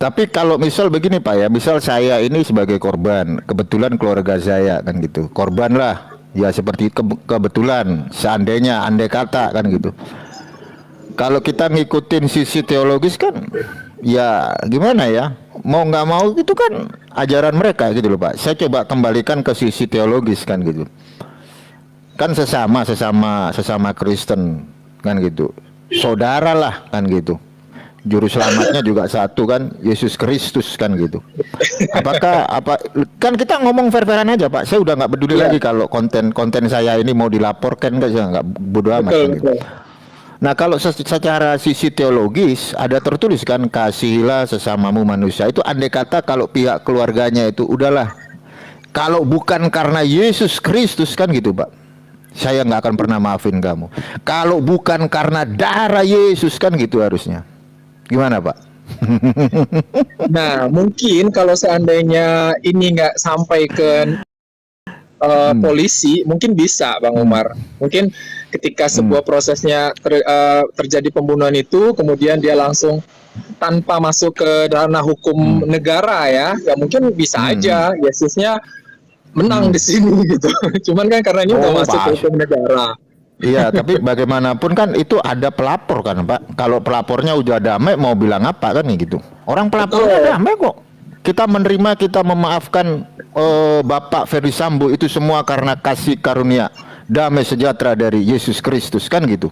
Tapi kalau misal begini Pak ya, misal saya ini sebagai korban, kebetulan keluarga saya kan gitu, korban lah, ya seperti kebetulan, seandainya, andai kata kan gitu. Kalau kita ngikutin sisi teologis kan, ya gimana ya, mau nggak mau itu kan ajaran mereka gitu loh Pak. Saya coba kembalikan ke sisi teologis kan gitu. Kan sesama Kristen kan gitu, saudara lah kan gitu, juru selamatnya juga satu kan, Yesus Kristus kan gitu. Kan kita ngomong fair-fairan aja Pak, saya udah nggak peduli lagi kalau konten saya ini mau dilaporkan nggak, saya nggak bodo amat kan gitu. Nah kalau secara sisi teologis ada tertulis kan, kasihilah sesamamu manusia, itu andai kata kalau pihak keluarganya itu udahlah, kalau bukan karena Yesus Kristus kan gitu Pak, saya nggak akan pernah maafin kamu. Kalau bukan karena darah Yesus kan gitu harusnya. Gimana Pak? Nah, mungkin kalau seandainya ini nggak sampai ke polisi, mungkin bisa, Bang Umar. Mungkin ketika sebuah prosesnya terjadi pembunuhan itu, kemudian dia langsung tanpa masuk ke ranah hukum negara ya mungkin bisa aja Yesusnya menang di sini gitu. Cuman kan karena ini udah masuk ke hukum negara. Iya, tapi bagaimanapun kan itu ada pelapor kan Pak. Kalau pelapornya udah damai mau bilang apa kan gitu. Orang pelapornya damai kok. Kita menerima, kita memaafkan Bapak Ferdy Sambo itu semua karena kasih karunia damai sejahtera dari Yesus Kristus kan gitu.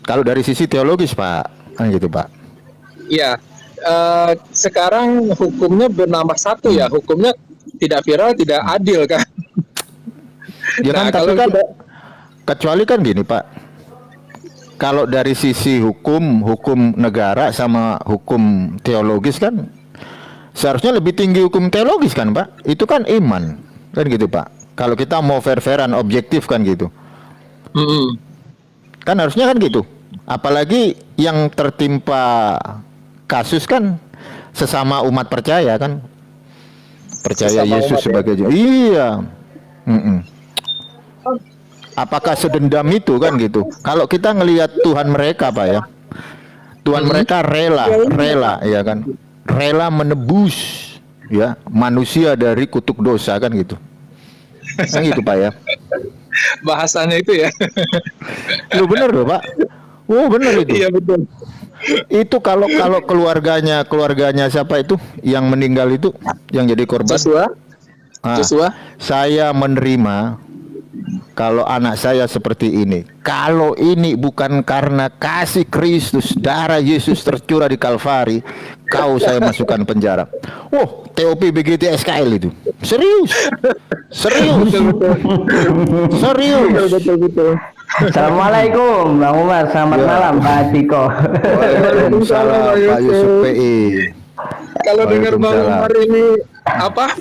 Kalau dari sisi teologis Pak, kan gitu Pak. Iya, sekarang hukumnya bernambah satu ya, hukumnya tidak viral, tidak adil kan. Ya kan, tapi kan kecuali kan gini Pak, kalau dari sisi hukum negara sama hukum teologis kan seharusnya lebih tinggi hukum teologis kan Pak, itu kan iman kan gitu Pak. Kalau kita mau fair-fairan objektif kan gitu, kan harusnya kan gitu. Apalagi yang tertimpa kasus kan sesama umat percaya kan, percaya sesama Yesus sebagai iya. Apakah sedendam itu kan gitu? Kalau kita ngelihat Tuhan mereka Pak ya, Tuhan mereka rela ya kan, rela menebus ya manusia dari kutuk dosa kan gitu. Kan gitu Pak ya. Bahasanya itu ya. Lu bener loh Pak. Oh bener itu. Iya betul. Itu kalau keluarganya siapa itu yang meninggal itu, yang jadi korban. Joshua. Saya menerima kalau anak saya seperti ini. Kalau ini bukan karena kasih Kristus, darah Yesus tercurah di Kalvari, saya masukkan penjara. TOP BGT SKL itu. Serius. Serius. Assalamualaikum Bang Umar, selamat malam Pak Tiko. Waalaikumsalam Pak Yusuf PI. Kalau dengar Bang Umar ini apa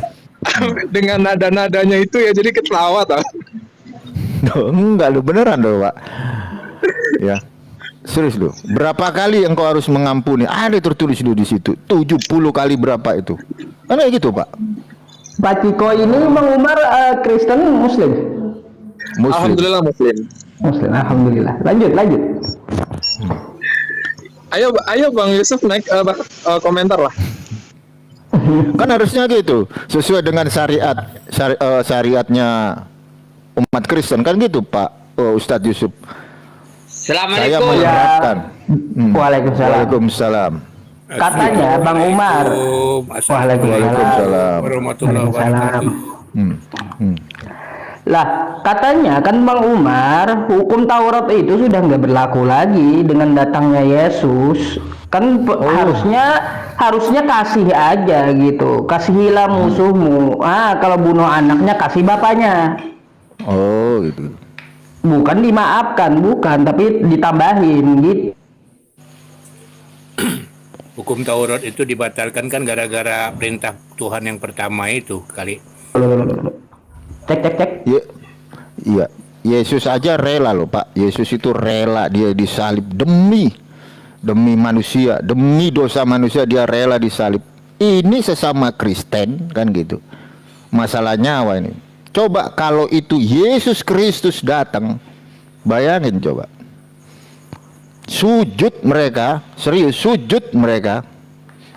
dengan nada-nadanya itu ya jadi ketawa tau. Enggak lu beneran loh Pak. Ya. Serius lu. Berapa kali engkau harus mengampuni? Ada tertulis lu di situ. 70 kali berapa itu? Kan kayak gitu Pak. Pak Tiko ini Bang Umar Kristen Muslim? Alhamdulillah Muslim. Alhamdulillah. Lanjut. Ayo Bang Yusuf naik komentar lah. Kan harusnya gitu, sesuai dengan syariatnya umat Kristen kan gitu Pak Ustadz Yusuf. Saya menerapkan. Waalaikumsalam. Katanya Bang Umar. Waalaikumsalam. Warahmatullahi wabarakatuh. Lah katanya kan Bang Umar, hukum Taurat itu sudah nggak berlaku lagi dengan datangnya Yesus. Kan harusnya kasih aja gitu, kasihilah musuhmu. Kalau bunuh anaknya kasih bapaknya. Oh gitu. Bukan dimaafkan, bukan, tapi ditambahin gitu. Hukum Taurat itu dibatalkan kan gara-gara perintah Tuhan yang pertama itu kali. Cek. Iya. Yesus aja rela loh Pak. Yesus itu rela, dia disalib demi manusia, demi dosa manusia dia rela disalib. Ini sesama Kristen kan gitu. Masalah nyawa ini. Coba kalau itu Yesus Kristus datang, bayangin coba. Sujud mereka, serius sujud mereka.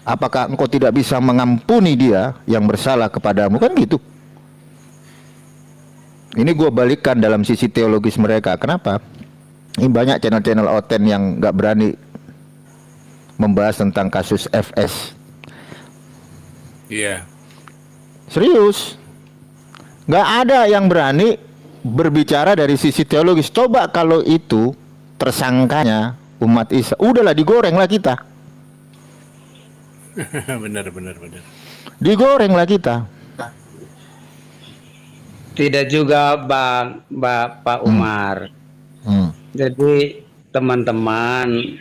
Apakah engkau tidak bisa mengampuni dia yang bersalah kepadamu? Kan gitu. Ini gue balikkan dalam sisi teologis mereka. Kenapa? Ini banyak channel-channel oten yang nggak berani membahas tentang kasus FS. Iya. Serius. Nggak ada yang berani berbicara dari sisi teologis. Coba kalau itu tersangkanya umat Isa, udahlah digorenglah kita. benar. Digorenglah kita. Tidak juga Pak Umar. Jadi teman-teman,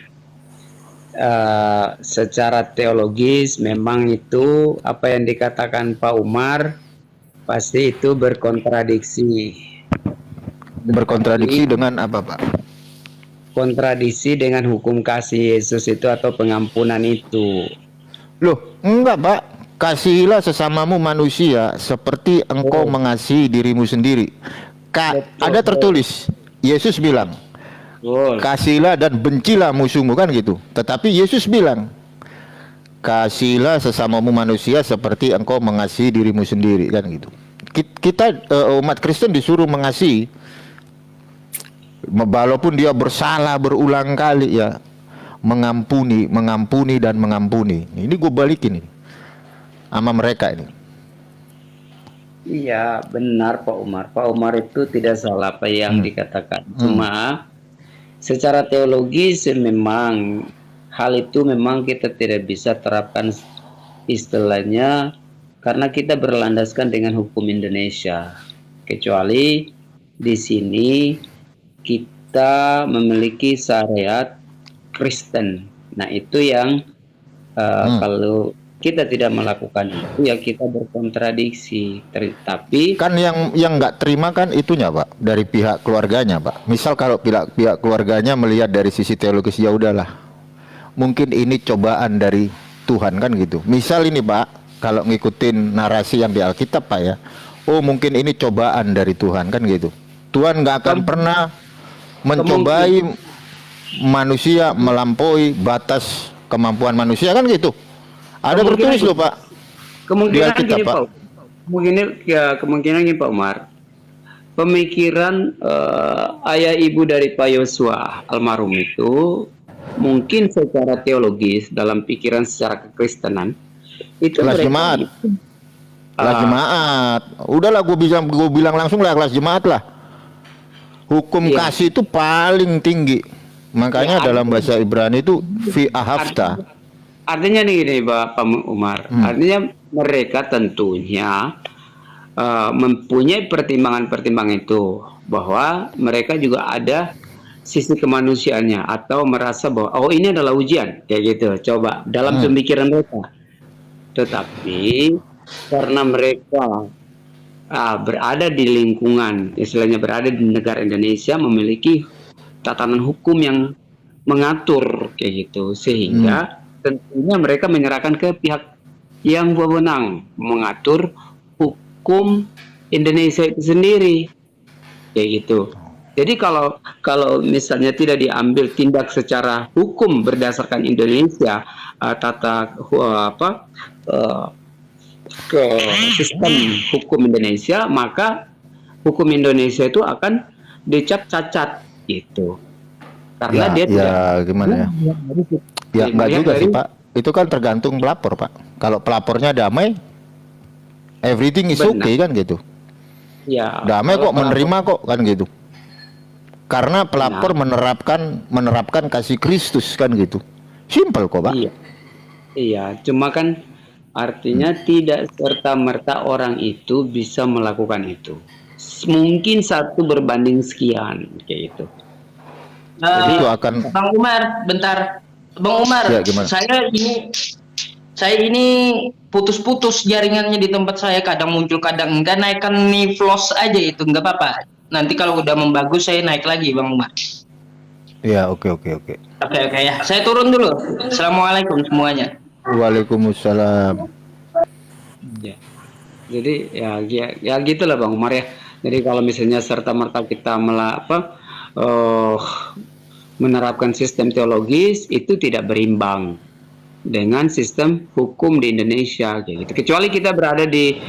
secara teologis memang itu apa yang dikatakan Pak Umar pasti itu berkontradiksi. Berkontradiksi dengan apa, Pak? Kontradiksi dengan hukum kasih Yesus itu atau pengampunan itu. Loh, enggak, Pak. Kasihilah sesamamu manusia seperti engkau mengasihi dirimu sendiri. Ada tertulis, Yesus bilang, kasihilah dan bencilah musuhmu, kan gitu. Tetapi Yesus bilang, kasihilah sesamamu manusia seperti engkau mengasihi dirimu sendiri, kan gitu. Kita umat Kristen disuruh mengasihi, walaupun dia bersalah berulang kali ya, mengampuni dan mengampuni. Ini gue balikin ini sama mereka ini. Iya benar Pak Umar. Pak Umar itu tidak salah apa yang dikatakan. Cuma secara teologis memang hal itu memang kita tidak bisa terapkan istilahnya karena kita berlandaskan dengan hukum Indonesia. Kecuali di sini kita memiliki syariat Kristen. Nah itu yang kalau kita tidak melakukan itu ya kita berkontradiksi. Tapi kan yang nggak terima kan itunya, Pak, dari pihak keluarganya, Pak. Misal kalau pihak keluarganya melihat dari sisi teologis, ya udahlah, mungkin ini cobaan dari Tuhan, kan gitu. Misal ini, Pak, kalau ngikutin narasi yang di Alkitab, Pak, ya, oh mungkin ini cobaan dari Tuhan, kan gitu. Tuhan nggak akan pernah mencobai manusia melampaui batas kemampuan manusia, kan gitu. Ada bertulis loh, Pak. Kemungkinan kita, gini, Pak. Kemungkinan gini, Pak Umar. Pemikiran ayah ibu dari Pak Yosua almarhum itu mungkin secara teologis dalam pikiran secara kekristenan itu kelas jemaat. Kelas jemaat. Udahlah gue bilang langsung lah kelas jemaat lah. Hukum kasih itu paling tinggi. Makanya dalam bahasa Ibrani itu fi ahavta. Artinya nih gini Pak Umar, artinya mereka tentunya mempunyai pertimbangan-pertimbangan itu bahwa mereka juga ada sisi kemanusiaannya atau merasa bahwa oh ini adalah ujian kayak gitu. Coba dalam pemikiran mereka. Tetapi karena mereka berada di lingkungan, istilahnya berada di negara Indonesia memiliki tatanan hukum yang mengatur kayak gitu sehingga tentunya mereka menyerahkan ke pihak yang berwenang mengatur hukum Indonesia itu sendiri kayak gitu. Jadi kalau misalnya tidak diambil tindak secara hukum berdasarkan Indonesia ke sistem hukum Indonesia, maka hukum Indonesia itu akan dicap cacat gitu. Karena dia tidak gimana ya? Ya enggak juga sih, Pak. Itu kan tergantung pelapor, Pak. Kalau pelapornya damai, everything is okay, kan gitu. Ya. Damai kok, menerima kok, kan gitu. Karena pelapor menerapkan kasih Kristus, kan gitu. Simple kok, Pak. Iya, cuma kan artinya tidak serta-merta orang itu bisa melakukan itu. Mungkin satu berbanding sekian kayak gitu. Jadi itu akan Bang Umar, bentar. Bang Umar, ya, saya ini putus-putus jaringannya di tempat saya, kadang muncul kadang enggak. Naikkan nih flos aja itu enggak apa-apa. Nanti kalau udah membagus saya naik lagi Bang Umar. Ya, oke. Oke ya. Saya turun dulu. Assalamualaikum semuanya. Waalaikumsalam. Ya. Jadi ya gitulah Bang Umar ya. Jadi kalau misalnya serta-merta kita menerapkan sistem teologis itu tidak berimbang. dengan sistem hukum di Indonesia kayak gitu. Kecuali kita berada di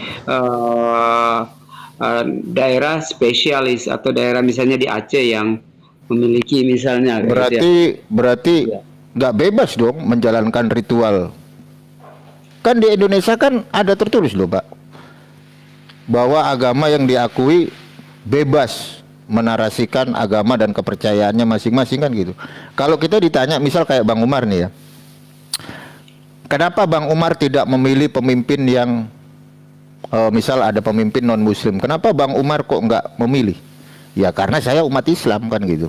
daerah spesialis atau daerah misalnya di Aceh yang memiliki misalnya kayak gitu ya. Berarti nggak bebas dong menjalankan ritual. Kan di Indonesia kan ada tertulis loh Pak, bahwa agama yang diakui bebas menarasikan agama dan kepercayaannya masing-masing kan gitu. Kalau kita ditanya misal kayak Bang Umar nih ya, kenapa Bang Umar tidak memilih pemimpin yang misal ada pemimpin non muslim, kenapa Bang Umar kok nggak memilih? Ya karena saya umat Islam kan gitu.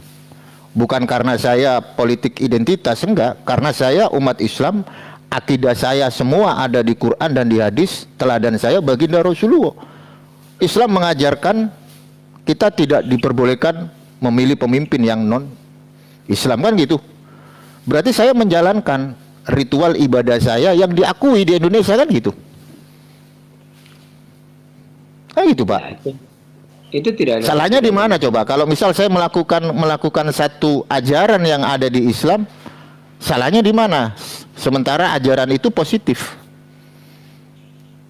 Bukan karena saya politik identitas, enggak, karena saya umat Islam, akidah saya semua ada di Quran dan di hadis, teladan saya baginda Rasulullah. Islam mengajarkan kita tidak diperbolehkan memilih pemimpin yang non Islam kan gitu. Berarti saya menjalankan ritual ibadah saya yang diakui di Indonesia kan gitu. Kan gitu Pak. Ya, itu tidak ada. Salahnya di mana coba? Kalau misal saya melakukan satu ajaran yang ada di Islam, salahnya di mana? Sementara ajaran itu positif.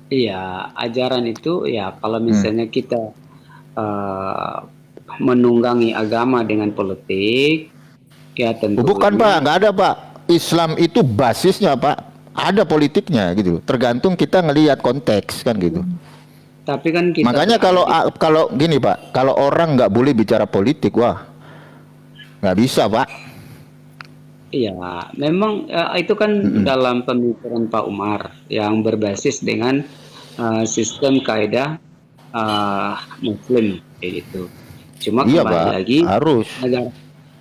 Iya, ajaran itu ya kalau misalnya kita menunggangi agama dengan politik, ya tentu. Bukan Pak, nggak ada Pak. Islam itu basisnya Pak, ada politiknya gitu. Tergantung kita ngelihat konteks kan gitu. Tapi kan kita Makanya kalau gini Pak, kalau orang nggak boleh bicara politik, wah nggak bisa Pak. iya, memang itu kan dalam pemikiran Pak Umar yang berbasis dengan sistem kaidah Muslim kayak gitu. Cuma Iya kembali Pak, lagi harus. negara,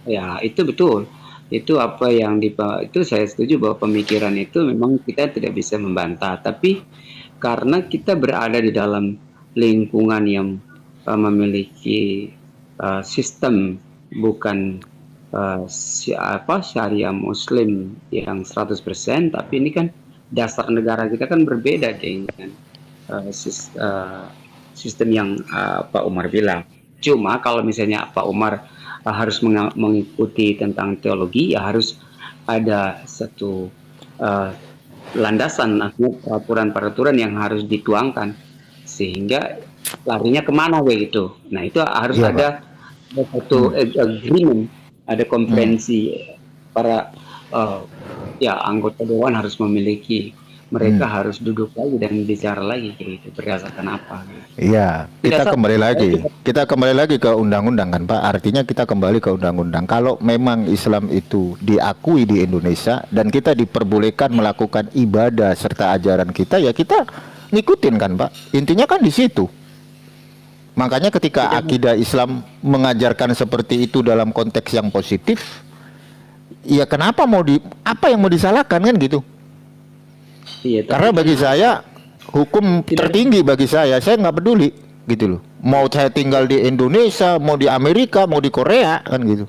ya itu betul. Itu apa yang itu saya setuju bahwa pemikiran itu memang kita tidak bisa membantah. Tapi karena kita berada di dalam lingkungan yang memiliki sistem bukan syariah Muslim yang 100%, tapi ini kan dasar negara kita kan berbeda dengan sistem yang Pak Umar bilang. Cuma kalau misalnya Pak Umar harus mengikuti tentang teologi, ya harus ada satu landasan, peraturan-peraturan yang harus dituangkan sehingga larinya kemana begitu. Nah itu harus Iya, ada satu agreement, ada konferensi para ya anggota dewan harus memiliki, mereka harus duduk lagi dan bicara lagi gitu berdasarkan apa. Iya, kita kembali lagi ke undang-undang kan Pak. Artinya kita kembali ke undang-undang. Kalau memang Islam itu diakui di Indonesia dan kita diperbolehkan melakukan ibadah serta ajaran kita, ya kita ngikutin kan Pak. Intinya kan di situ. Makanya ketika akidah Islam mengajarkan seperti itu dalam konteks yang positif, ya kenapa apa yang mau disalahkan kan gitu? Iya, Karena bagi saya hukum tertinggi bagi saya nggak peduli gitu loh. Mau saya tinggal di Indonesia, mau di Amerika, mau di Korea kan gitu.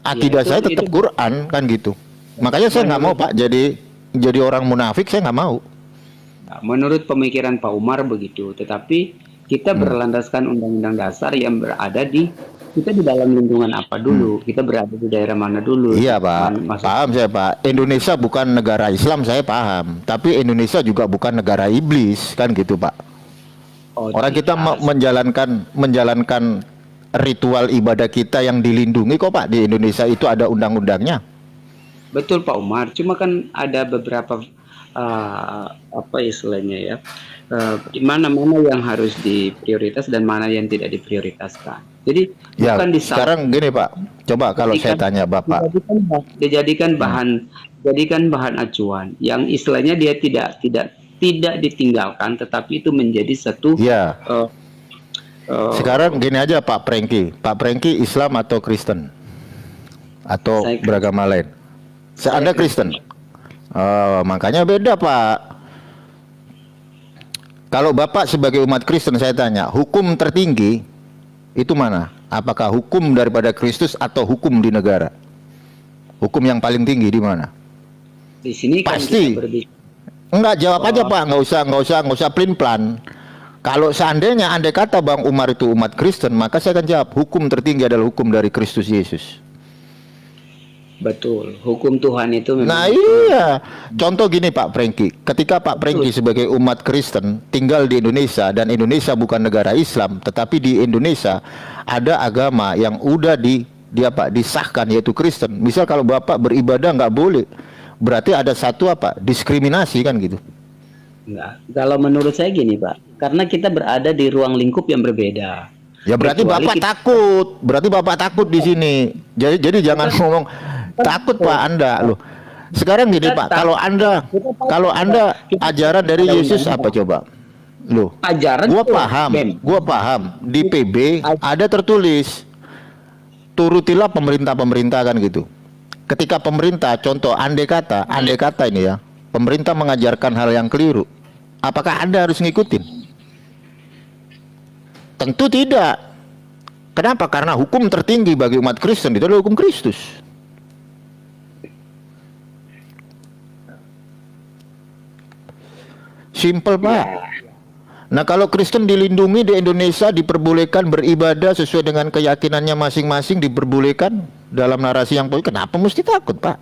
Akidah saya tetap Quran kan gitu. Makanya saya nggak mau Pak jadi orang munafik, saya nggak mau. Menurut pemikiran Pak Umar begitu, tetapi kita berlandaskan undang-undang dasar yang berada kita di dalam lingkungan apa dulu, kita berada di daerah mana dulu. Iya Pak, paham saya Pak. Indonesia bukan negara Islam, saya paham. Tapi Indonesia juga bukan negara iblis kan gitu Pak. Orang kita menjalankan ritual ibadah kita yang dilindungi kok Pak. Di Indonesia itu ada undang-undangnya. Betul Pak Umar, cuma kan ada beberapa apa istilahnya ya, mana-mana yang harus diprioritas dan mana yang tidak diprioritaskan. Jadi ya, bukan sekarang gini Pak, coba kalau saya tanya Bapak, dijadikan bahan acuan yang istilahnya dia tidak ditinggalkan, tetapi itu menjadi satu. Ya. Sekarang gini aja Pak Prengki Islam atau Kristen atau beragama lain? Anda Kristen. Makanya beda Pak. Kalau Bapak sebagai umat Kristen saya tanya, hukum tertinggi itu mana? Apakah hukum daripada Kristus atau hukum di negara? Hukum yang paling tinggi di mana? Di sini kan pasti. Enggak, jawab aja Pak, nggak usah pelin-pelan. Kalau seandainya andai kata Bang Umar itu umat Kristen, maka saya akan jawab hukum tertinggi adalah hukum dari Kristus Yesus. Betul. Hukum Tuhan itu memang Nah iya, contoh gini Pak Prengki, ketika Pak Prengki sebagai umat Kristen tinggal di Indonesia dan Indonesia bukan negara Islam, tetapi di Indonesia ada agama yang udah disahkan yaitu Kristen. Misal kalau Bapak beribadah nggak boleh, berarti ada satu diskriminasi kan gitu. enggak. Kalau menurut saya gini, Pak, karena kita berada di ruang lingkup yang berbeda. Ya berarti Kecuali Bapak takut, berarti Bapak takut di sini. Jadi jangan ngomong takut Pak Anda loh. Sekarang gini Pak, kalau anda ajaran dari Yesus apa coba? Loh, Ajaran gua tuh, paham, Bem. di PB ada tertulis turutilah pemerintah kan gitu. Ketika pemerintah, contoh andai kata ini ya, pemerintah mengajarkan hal yang keliru, apakah Anda harus ngikutin? Tentu tidak. Kenapa? Karena hukum tertinggi bagi umat Kristen itu adalah hukum Kristus. Simple Pak. Nah kalau Kristen dilindungi di Indonesia, diperbolehkan beribadah sesuai dengan keyakinannya masing-masing, diperbolehkan dalam narasi yang positif, kenapa mesti takut Pak?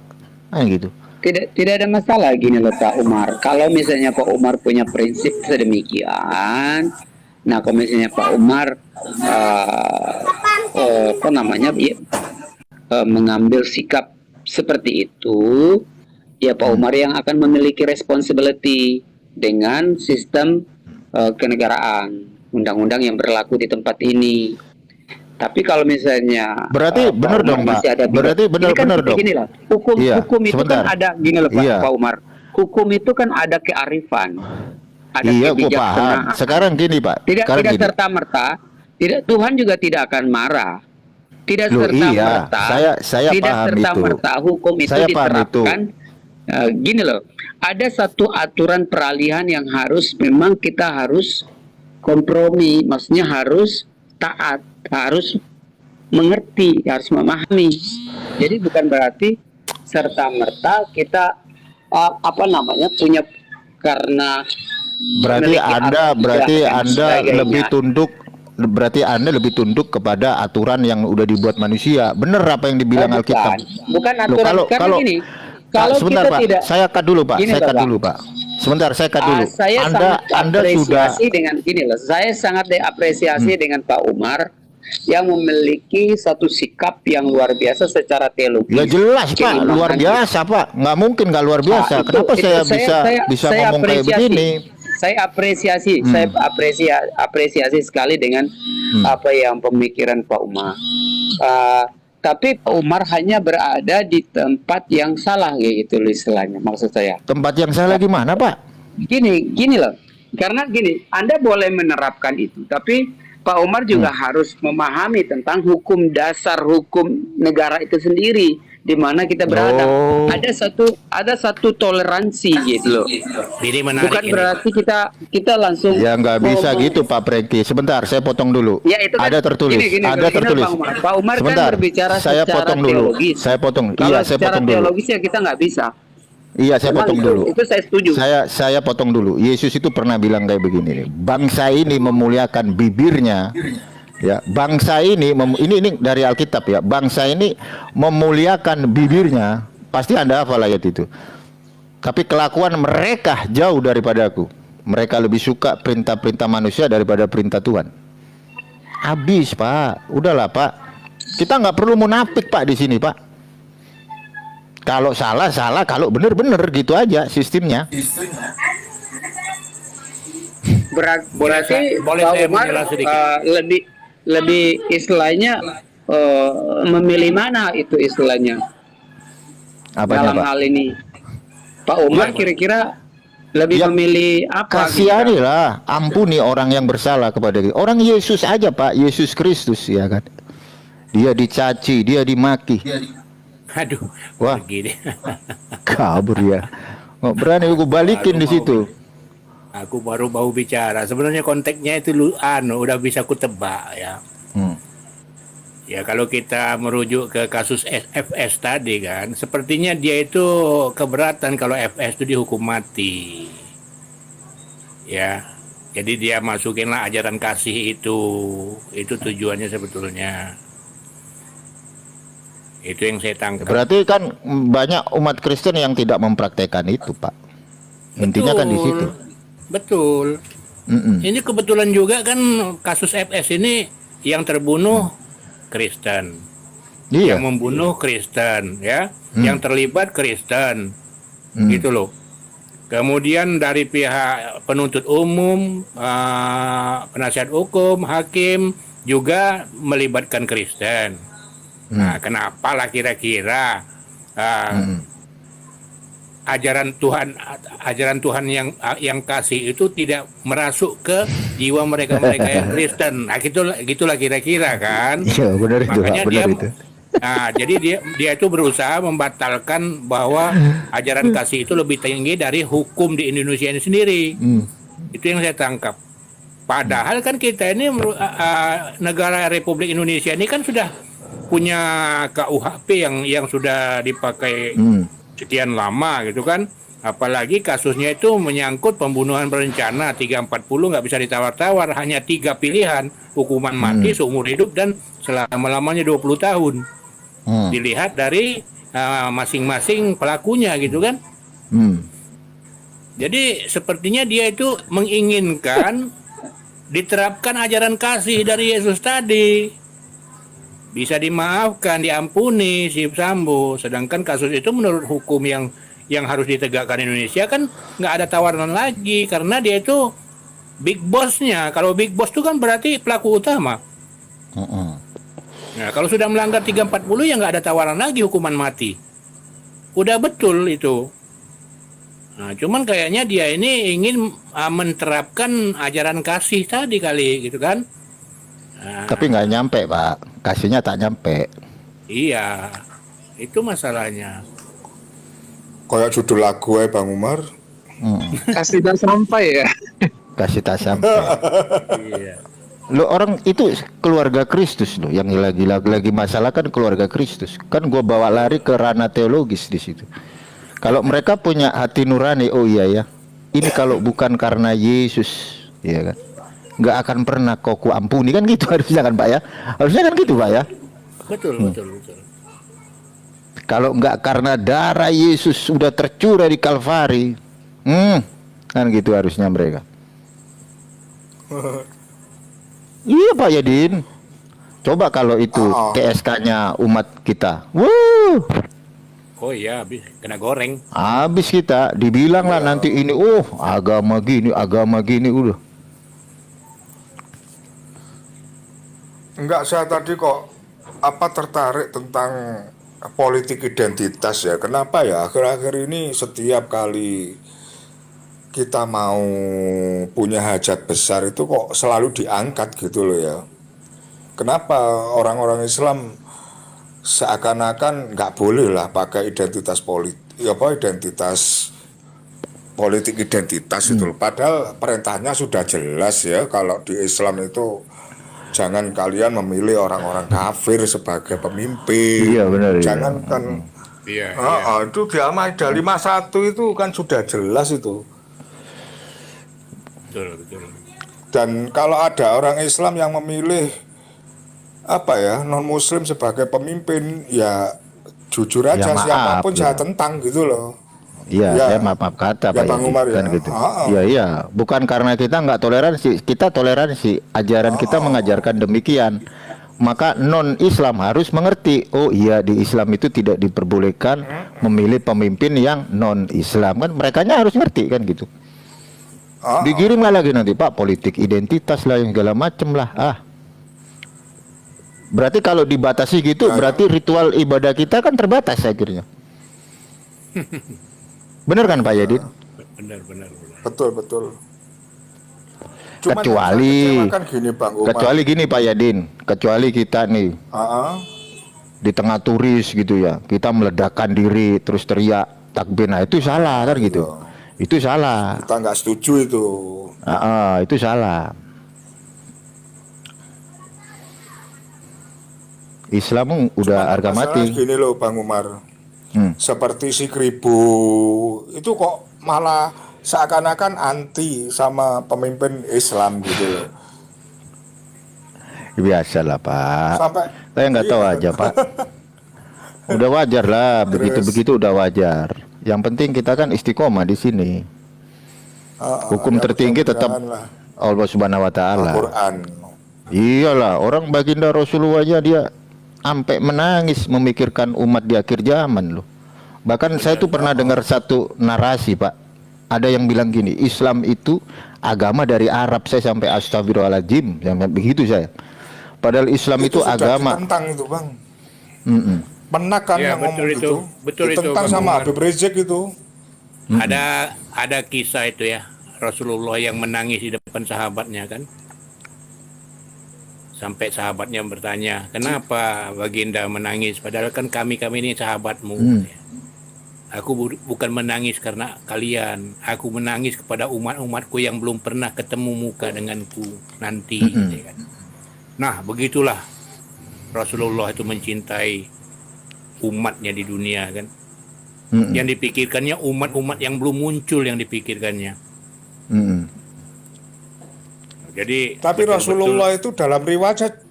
Nah gitu. Tidak ada masalah gini loh Pak Umar. Kalau misalnya Pak Umar punya prinsip sedemikian, nah kalau misalnya Pak Umar mengambil sikap seperti itu, ya Pak Umar yang akan memiliki responsibility dengan sistem kenegaraan, undang-undang yang berlaku di tempat ini. Tapi kalau misalnya berarti benar dong Pak. Berarti benar dong. Begini lah, hukum itu kan ada gini loh Pak Umar. Hukum itu kan ada kearifan. Ada iya, gua paham. kebijaksanaan. Sekarang gini Pak. Tidak serta merta. Tuhan juga tidak akan marah. Tidak serta merta. Saya tidak paham serta itu. merta hukum itu Saya paham diterapkan. Gini loh, ada satu aturan peralihan yang memang kita harus kompromi, maksudnya harus taat, harus mengerti, harus memahami. Jadi bukan berarti serta merta kita punya karena berarti Anda lebih tunduk kepada aturan yang udah dibuat manusia. Bener apa yang dibilang Alkitab. Bukan aturan. Kalau gini, kalau sebentar kita Pak, tidak, saya cut dulu Pak. Sebentar, saya cut dulu. Anda sudah dengan gini loh. Saya sangat diapresiasi dengan Pak Umar yang memiliki satu sikap yang luar biasa secara teologis. Ya jelas Pak, luar biasa Pak. Nggak mungkin nggak luar biasa. Kenapa saya bisa ngomong kayak begini? Saya apresiasi, apresiasi sekali dengan apa yang pemikiran Pak Umar. Tapi Pak Umar hanya berada di tempat yang salah gitu loh istilahnya, maksud saya. Tempat yang salah gimana Pak? Gini loh. Karena gini, Anda boleh menerapkan itu, tapi Pak Umar juga harus memahami tentang hukum dasar hukum negara itu sendiri, di mana kita berada. Ada satu toleransi gitu loh. Ini menarik. Bukan berarti kita langsung. Ya nggak bisa gitu Pak Prengki. Sebentar, saya potong dulu. Ya, itu kan, ada tertulis. Ada tertulis. Pak Umar Sebentar, kan berbicara saya secara potong dulu. teologis. Saya potong. Kalau Iya, saya secara potong dulu. teologis ya kita nggak bisa. Iya, saya potong dulu. Itu saya setuju. Saya potong dulu. Yesus itu pernah bilang kayak begini nih. Bangsa ini memuliakan bibirnya. Ya, bangsa ini ini dari Alkitab ya. Bangsa ini memuliakan bibirnya. Pasti Anda hafal ayat itu. Tapi kelakuan mereka jauh daripada aku. Mereka lebih suka perintah-perintah manusia daripada perintah Tuhan. Habis Pak. Udahlah Pak. Kita nggak perlu munafik Pak di sini Pak. Kalau salah, kalau benar gitu aja sistemnya. Berarti boleh Pak saya Umar menjelaskan sedikit? lebih istilahnya memilih mana itu istilahnya Apanya, dalam Pak? hal ini. Pak Umar kira-kira lebih Ya, memilih apa? Kasihanilah, ampuni orang yang bersalah kepada kita. Orang Yesus aja Pak, Yesus Kristus ya kan. Dia dicaci, dia dimaki. Aduh, Wah. begini. Kabur ya. Nggak berani aku balikin di situ. Aku baru mau bicara. Sebenarnya konteksnya itu udah bisa ku tebak ya. Ya kalau kita merujuk ke kasus FS tadi kan, sepertinya dia itu keberatan kalau FS itu dihukum mati. Ya. Jadi dia masukinlah ajaran kasih itu tujuannya sebetulnya. Itu yang saya tangkap. Berarti kan banyak umat Kristen yang tidak mempraktekkan itu, Pak. Intinya kan di situ. Betul. Ini kebetulan juga kan kasus FS ini yang terbunuh Kristen, Iya. yang membunuh Kristen, ya, yang terlibat Kristen, gitu loh. Kemudian dari pihak penuntut umum, penasihat hukum, hakim juga melibatkan Kristen. Nah, kenapalah kira-kira ajaran Tuhan yang kasih itu tidak merasuk ke jiwa mereka yang Kristen. Nah, gitulah kira-kira kan. Iya, benar itu, Pak. Makanya Benar itu. jadi dia itu berusaha membatalkan bahwa ajaran kasih itu lebih tinggi dari hukum di Indonesia ini sendiri. Itu yang saya tangkap. Padahal kan kita ini negara Republik Indonesia ini kan sudah punya KUHP yang sudah dipakai sekian lama gitu kan. Apalagi kasusnya itu menyangkut pembunuhan berencana 340, nggak bisa ditawar-tawar, hanya 3 pilihan, hukuman mati, seumur hidup, dan selama-lamanya 20 tahun. Dilihat dari masing-masing pelakunya gitu kan. Jadi sepertinya dia itu menginginkan diterapkan ajaran kasih dari Yesus tadi. Bisa dimaafkan, diampuni si Sambo. Sedangkan kasus itu menurut hukum yang harus ditegakkan Indonesia kan nggak ada tawaran lagi, karena dia itu big bossnya. Kalau big boss itu kan berarti pelaku utama. Nah, kalau sudah melanggar 340 ya nggak ada tawaran lagi, hukuman mati. Udah betul itu. Nah, cuman kayaknya dia ini ingin menerapkan ajaran kasih tadi kali gitu kan. Nah, Tapi nggak nyampe, Pak. Kasihnya tak nyampe. iya, itu masalahnya. Kayak judul lagu ya Bang Umar. Kasih dan sampai ya. Kasih tak sampai. Iya. Lo orang itu keluarga Kristus loh, yang lagi masalah kan keluarga Kristus. Kan gua bawa lari ke ranah teologis di situ. Kalau mereka punya hati nurani, oh iya ya, ini kalau bukan karena Yesus, ya kan, nggak akan pernah kau kuampuni, kan gitu harusnya kan, Pak ya? Harusnya kan gitu, Pak ya? Betul. Kalau nggak karena darah Yesus sudah tercurah di Kalvari, kan gitu harusnya mereka. Iya, Pak Yadin. Coba kalau itu TSK-nya umat kita, Oh iya, kena goreng. habis kita dibilang lah nanti ini, agama gini udah. Enggak, saya tadi kok tertarik tentang politik identitas ya. Kenapa ya akhir-akhir ini setiap kali kita mau punya hajat besar itu kok selalu diangkat gitu loh ya. Kenapa orang-orang Islam seakan-akan nggak boleh lah pakai identitas politik identitas itu loh. Padahal perintahnya sudah jelas ya, kalau di Islam itu jangan kalian memilih orang-orang kafir sebagai pemimpin. Iya, benar, iya. Jangan kan. Iya. Itu di Al-Maidah 51 itu kan sudah jelas itu. Betul. Dan kalau ada orang Islam yang memilih non Muslim sebagai pemimpin, ya jujur aja Ya, maaf, siapapun ya. saya tentang gitu loh. Iya, Ya. saya maaf kata Ya, Pak Bang Yadi, Umar, kan ya. gitu. Iya, bukan karena kita nggak toleransi, kita toleransi. Ajaran kita mengajarkan demikian. Maka non Islam harus mengerti, oh iya di Islam itu tidak diperbolehkan memilih pemimpin yang non Islam, kan merekanya harus ngerti kan gitu. Dikirimlah lagi nanti, Pak, politik identitas lah yang segala macem lah. Berarti kalau dibatasi gitu, berarti ritual ibadah kita kan terbatas akhirnya. Bener kan Pak Yadin? Benar. Betul. Cuman Kecuali yang saya kecewakan gini Bang Umar. Kecuali gini Pak Yadin, kecuali kita nih di tengah turis gitu ya, kita meledakkan diri terus teriak takbir, nah itu salah kan gitu. Itu salah. Kita nggak setuju itu. Itu salah. Islam udah harga Masalahnya mati. gini loh Bang Umar. Seperti si Kribo itu kok malah seakan-akan anti sama pemimpin Islam gitu loh. Biasalah Pak. Sampai Saya nggak tahu aja Pak. Udah wajar lah, Terus, begitu-begitu udah wajar. Yang penting kita kan istiqomah di sini. Hukum ya tertinggi tetap mudah-mudahan lah Allah Subhanahu wa taala. Al-Quran. Iyalah, orang baginda Rasulullah aja dia sampai menangis memikirkan umat di akhir zaman loh. Bahkan saya tuh pernah dengar satu narasi, Pak. Ada yang bilang gini, Islam itu agama dari Arab. Saya sampai astagfirullahaladzim, sampai begitu saya. Padahal Islam itu sudah agama. ditentang itu, Bang. Mm-mm. Pernah kan Ya, yang betul ngomong itu. gitu. Betul itu, Ditentang Bang sama Umar. Habib Rizik itu. Ada kisah itu ya, Rasulullah yang menangis di depan sahabatnya kan. Sampai sahabatnya bertanya, kenapa baginda menangis? Padahal kan kami ini sahabatmu. Aku bukan menangis karena kalian. Aku menangis kepada umat-umatku yang belum pernah ketemu muka denganku nanti. Ya kan? Nah, begitulah Rasulullah itu mencintai umatnya di dunia kan. Yang dipikirkannya umat-umat yang belum muncul yang dipikirkannya. Jadi Tapi betul-betul- Rasulullah itu dalam riwayat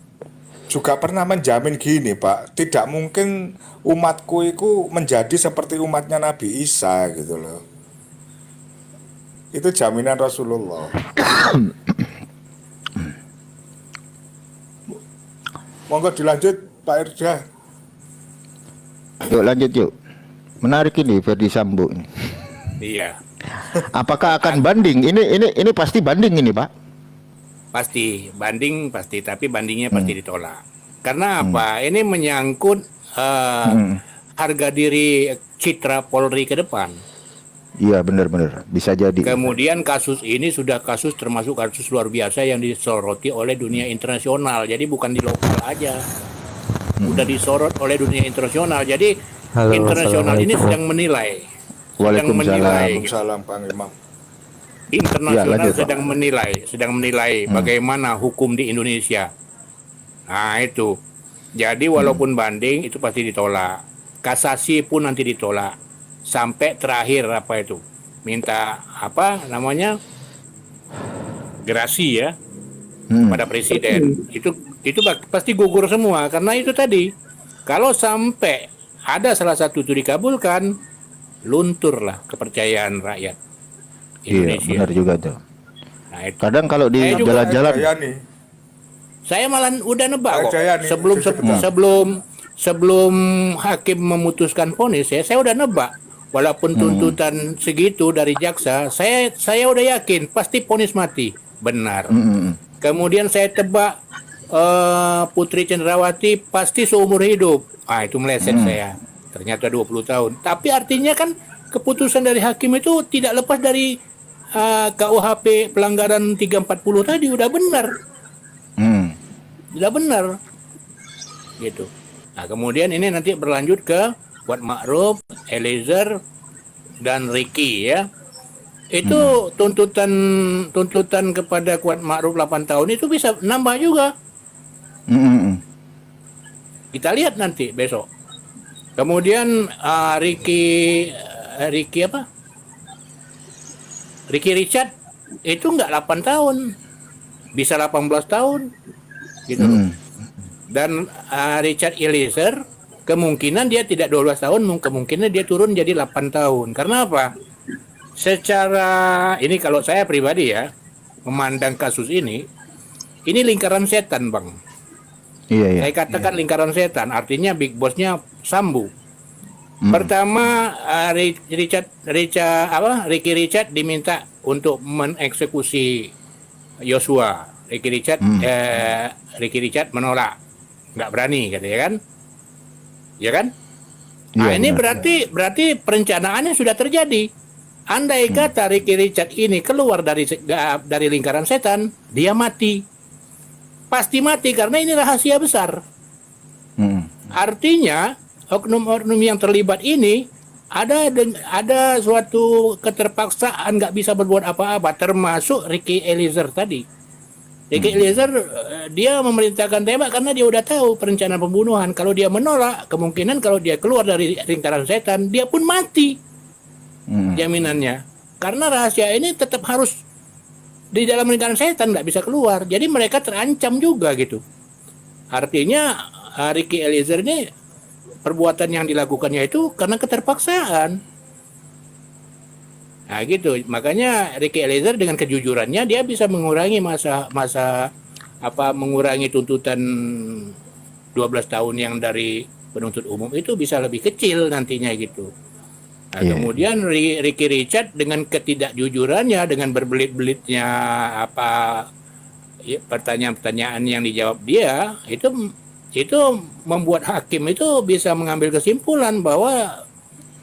juga pernah menjamin gini, Pak. Tidak mungkin umatku itu menjadi seperti umatnya Nabi Isa gitu loh. Itu jaminan Rasulullah. Monggo dilanjut, Pak Irda. Yuk lanjut yuk. Menarik ini Ferdi Sambo ini. Iya, Apakah akan banding? Ini pasti banding ini, Pak. pasti banding pasti, tapi bandingnya pasti ditolak. Karena apa? Ini menyangkut harga diri citra Polri ke depan. Iya benar-benar bisa jadi. Kemudian kasus ini sudah termasuk kasus luar biasa yang disoroti oleh dunia internasional. Jadi bukan di lokal aja. Udah disorot oleh dunia internasional. Jadi Halo, internasional ini Assalamualaikum. sedang menilai. Waalaikumsalam. Waalaikumsalam, Bang Imam. Internasional lanjut, Pak. sedang menilai bagaimana hukum di Indonesia. Nah, itu. Jadi walaupun banding itu pasti ditolak. Kasasi pun nanti ditolak. Sampai terakhir apa itu? Minta apa namanya? Gerasi ya pada presiden. Itu pasti gugur semua karena itu tadi. Kalau sampai ada salah satu itu dikabulkan, lunturlah kepercayaan rakyat Iya Indonesia. benar juga tuh. Nah, itu. Kadang kalau di Saya juga jalan-jalan, Jaya nih. Saya malah udah nebak kok. Jaya nih, Sebelum hakim memutuskan vonis saya udah nebak. Walaupun tuntutan segitu dari jaksa, saya udah yakin pasti vonis mati. Benar. Kemudian saya tebak Putri Cenderawati pasti seumur hidup. Itu meleset saya. Ternyata 20 tahun. Tapi artinya kan keputusan dari hakim itu tidak lepas dari KUHP pelanggaran 340 tadi udah benar. Udah benar. Gitu. Nah, kemudian ini nanti berlanjut ke Kuat Ma'ruf, Eliezer dan Ricky ya. Itu tuntutan kepada Kuat Ma'ruf 8 tahun itu bisa nambah juga. Kita lihat nanti besok. Kemudian Ricky apa? Ricky Richard itu enggak 8 tahun. Bisa 18 tahun. Gitu loh. Dan Richard Eliezer kemungkinan dia tidak 12 tahun, kemungkinan dia turun jadi 8 tahun. Karena apa? Secara ini kalau saya pribadi ya memandang kasus ini lingkaran setan, Bang. iya. Saya katakan lingkaran setan, artinya big bossnya Sambo. Pertama Ricky Richard diminta untuk mengeksekusi Yosua. Ricky Richard menolak, nggak berani katanya kan, ya kan? Nah Iya, ini benar. berarti perencanaannya sudah terjadi. Andai kata Ricky Richard ini keluar dari lingkaran setan, dia mati. Pasti mati karena ini rahasia besar. Artinya oknum-oknum yang terlibat ini ada suatu keterpaksaan nggak bisa berbuat apa-apa, termasuk Ricky Eliezer tadi. Ricky Eliezer dia memerintahkan tembak karena dia udah tahu perencanaan pembunuhan. Kalau dia menolak, kemungkinan kalau dia keluar dari lingkaran setan, dia pun mati. Jaminannya. Karena rahasia ini tetap harus di dalam lingkaran setan, nggak bisa keluar. Jadi mereka terancam juga gitu. Artinya Ricky Eliezer ini perbuatan yang dilakukannya itu karena keterpaksaan. Nah gitu, makanya Ricky Eliezer dengan kejujurannya dia bisa mengurangi mengurangi tuntutan 12 tahun yang dari penuntut umum itu bisa lebih kecil nantinya gitu. Nah, kemudian Ricky Richard dengan ketidakjujurannya, dengan berbelit-belitnya pertanyaan-pertanyaan yang dijawab dia, itu membuat hakim itu bisa mengambil kesimpulan bahwa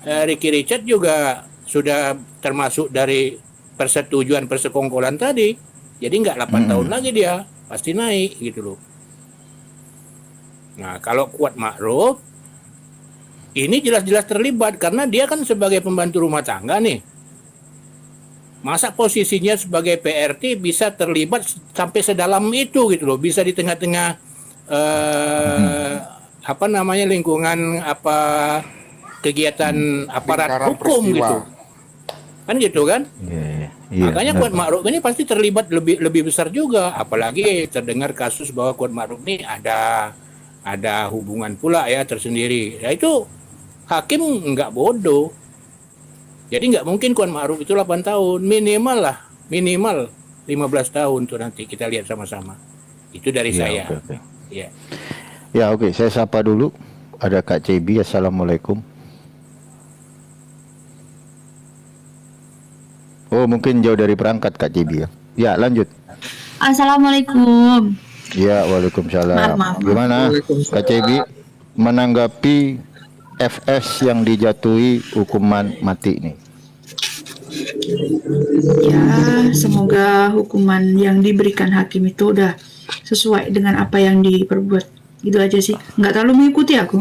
Ricky Richard juga sudah termasuk dari persetujuan persekongkolan tadi. Jadi nggak 8 tahun lagi dia, pasti naik gitu loh. Nah, kalau Kuat Ma'ruf ini jelas-jelas terlibat karena dia kan sebagai pembantu rumah tangga nih. Masa posisinya sebagai PRT bisa terlibat sampai sedalam itu gitu loh, bisa di tengah-tengah lingkungan kegiatan aparat Lingkaran hukum peristiwa. gitu. Kan gitu kan? Makanya Kuat Ma'ruf ini pasti terlibat lebih besar juga, apalagi terdengar kasus bahwa Kuat Ma'ruf ini ada hubungan pula ya tersendiri. Ya itu hakim nggak bodoh. Jadi nggak mungkin Kuat Ma'ruf itu 8 tahun, minimal 15 tahun tuh nanti kita lihat sama-sama. Itu dari saya. Oke. Ya. Ya oke, saya sapa dulu. Ada Kak Cebi, Assalamualaikum. Oh mungkin jauh dari perangkat Kak Cebi ya. Ya lanjut. Assalamualaikum. Ya waalaikumsalam. Maaf. Gimana Kak Cebi menanggapi FS yang dijatuhi hukuman mati nih? Ya, semoga hukuman yang diberikan hakim itu udah sesuai dengan apa yang diperbuat. Gitu aja sih. Nggak terlalu mengikuti aku.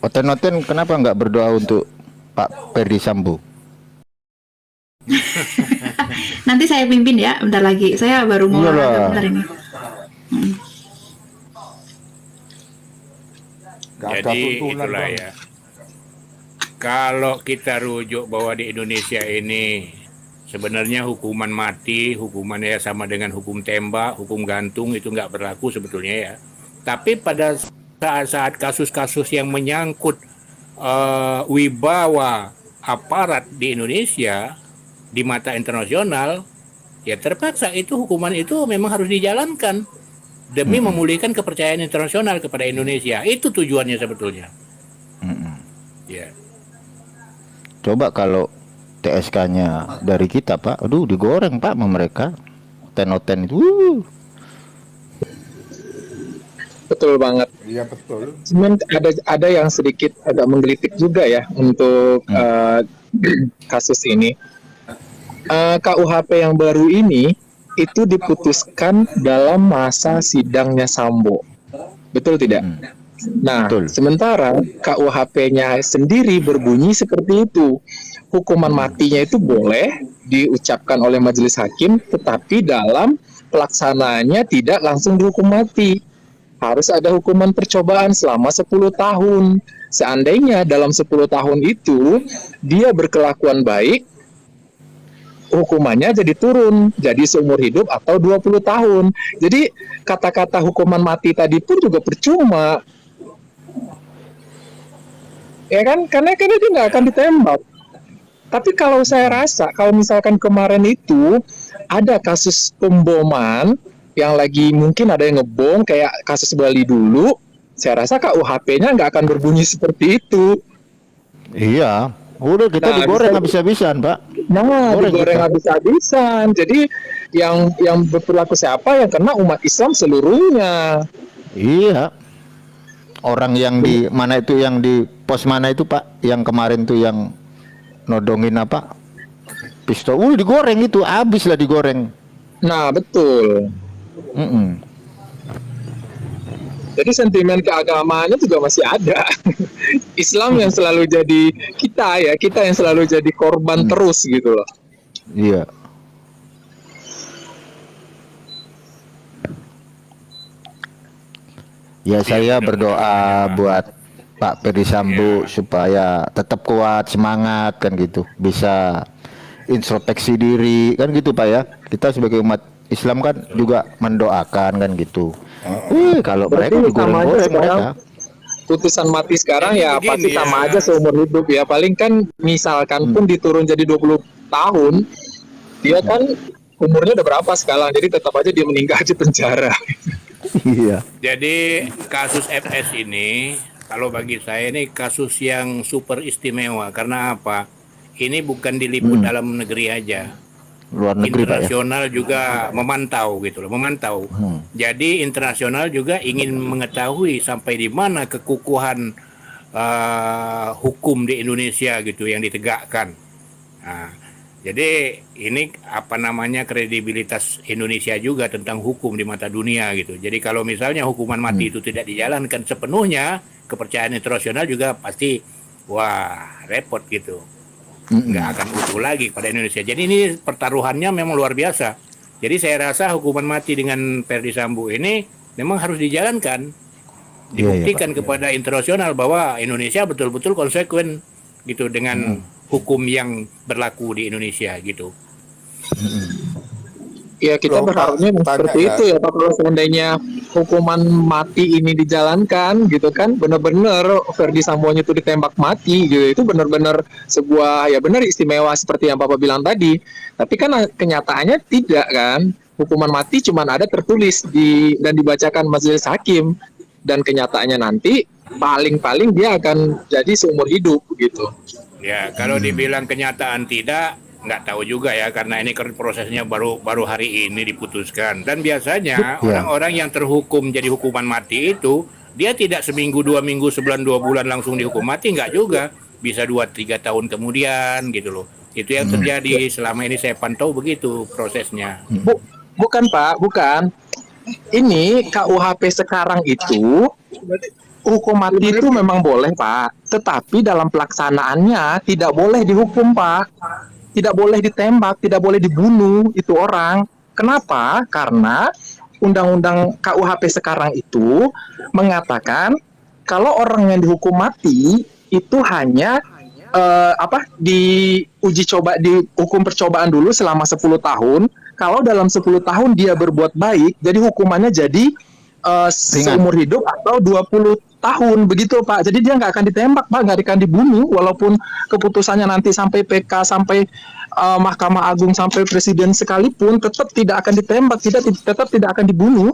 Oten-oten kenapa nggak berdoa untuk Pak Ferdi Sambo? Nanti saya pimpin ya, bentar lagi. Saya baru mau Iyalah. bentar ini. Nggak ada Jadi tuntunan, itulah Bang. ya. Kalau kita rujuk bahwa di Indonesia ini sebenarnya hukuman mati, hukumannya sama dengan hukum tembak, hukum gantung itu nggak berlaku sebetulnya ya. Tapi pada saat kasus-kasus yang menyangkut wibawa aparat di Indonesia di mata internasional, ya terpaksa itu hukuman itu memang harus dijalankan demi memulihkan kepercayaan internasional kepada Indonesia. Itu tujuannya sebetulnya. Ya. Coba kalau TSK-nya dari kita Pak, aduh digoreng Pak sama mereka. Oten-oten itu. Betul banget. Iya betul. Cuman ada yang sedikit agak menggelitik juga ya untuk kasus ini. KUHP yang baru ini itu diputuskan dalam masa sidangnya Sambo. Betul tidak? Nah, Betul. sementara KUHP-nya sendiri berbunyi seperti itu. Hukuman matinya itu boleh diucapkan oleh majelis hakim, tetapi dalam pelaksanaannya tidak langsung dihukum mati. Harus ada hukuman percobaan selama 10 tahun. Seandainya dalam 10 tahun itu dia berkelakuan baik, hukumannya jadi turun, jadi seumur hidup atau 20 tahun. Jadi kata-kata hukuman mati tadi pun juga percuma. Ya kan, karena dia nggak akan ditembak. Tapi kalau saya rasa, kalau misalkan kemarin itu ada kasus pemboman yang lagi mungkin ada yang ngebom kayak kasus Bali dulu, saya rasa KUHP-nya nggak akan berbunyi seperti itu. Iya, udah kita Nah, digoreng bisa- habis-habisan Pak. Nah, Goreng digoreng kita. habis-habisan. Jadi yang berperilaku siapa? Yang kena umat Islam seluruhnya. Iya. Orang yang di mana itu, yang di pos mana itu Pak, yang kemarin tuh yang nodongin apa? Pistol, digoreng itu, habis lah digoreng. Nah, betul. Jadi sentimen keagamaannya juga masih ada. Islam yang selalu jadi kita yang selalu jadi korban terus gitu loh. Iya. Ya saya berdoa buat Pak Ferdi Sambo supaya tetap kuat, semangat kan gitu, bisa introspeksi diri kan gitu Pak ya. Kita sebagai umat Islam kan juga mendoakan kan gitu. Kalau mereka Berarti digoreng-goreng samanya mereka. putusan mati sekarang Jadi ya begini pasti sama ya. aja seumur hidup ya. Paling kan misalkan pun diturun jadi 20 tahun, dia kan umurnya udah berapa sekarang, jadi tetap aja dia meninggal di penjara. Iya. Jadi kasus FS ini kalau bagi saya ini kasus yang super istimewa karena apa? Ini bukan diliput dalam negeri aja. Luar negeri, Pak ya. Internasional juga memantau gitu loh, memantau. Jadi internasional juga ingin mengetahui sampai di mana kekukuhan hukum di Indonesia gitu yang ditegakkan. Nah, jadi ini apa namanya kredibilitas Indonesia juga tentang hukum di mata dunia gitu. Jadi kalau misalnya hukuman mati itu tidak dijalankan sepenuhnya, kepercayaan internasional juga pasti wah repot gitu. Nggak akan utuh lagi pada Indonesia. Jadi ini pertaruhannya memang luar biasa. Jadi saya rasa hukuman mati dengan Verdi Sambo ini memang harus dijalankan, dibuktikan kepada internasional bahwa Indonesia betul-betul konsekuen gitu dengan hukum yang berlaku di Indonesia gitu. Ya kita Loh, Pak, berharapnya tanya seperti ya. itu ya Pak, kalau seandainya hukuman mati ini dijalankan gitu kan, benar-benar Verdi Sambonya itu ditembak mati gitu, itu benar-benar sebuah ya benar istimewa seperti yang Bapak bilang tadi. Tapi kan kenyataannya tidak kan, hukuman mati cuma ada tertulis dan dibacakan majelis hakim, dan kenyataannya nanti paling-paling dia akan jadi seumur hidup gitu. Ya kalau dibilang kenyataan tidak, nggak tahu juga ya karena ini kan prosesnya baru hari ini diputuskan. Dan biasanya orang-orang yang terhukum jadi hukuman mati itu dia tidak seminggu, 2 minggu, sebulan, 2 bulan langsung dihukum mati, nggak juga. Bisa 2-3 tahun kemudian gitu loh. Itu yang terjadi selama ini saya pantau begitu prosesnya. Bukan Pak, bukan. Ini KUHP sekarang itu hukum mati itu memang boleh Pak, tetapi dalam pelaksanaannya tidak boleh dihukum Pak, tidak boleh ditembak, tidak boleh dibunuh itu orang. Kenapa? Karena undang-undang KUHP sekarang itu mengatakan kalau orang yang dihukum mati itu hanya diuji coba, dihukum percobaan dulu selama 10 tahun. Kalau dalam 10 tahun dia berbuat baik, jadi hukumannya jadi seumur hidup atau 20 tahun begitu Pak. Jadi dia nggak akan ditembak Pak, nggak akan dibunuh, walaupun keputusannya nanti sampai PK, sampai Mahkamah Agung, sampai Presiden sekalipun tetap tidak akan ditembak, tetap tidak akan dibunuh.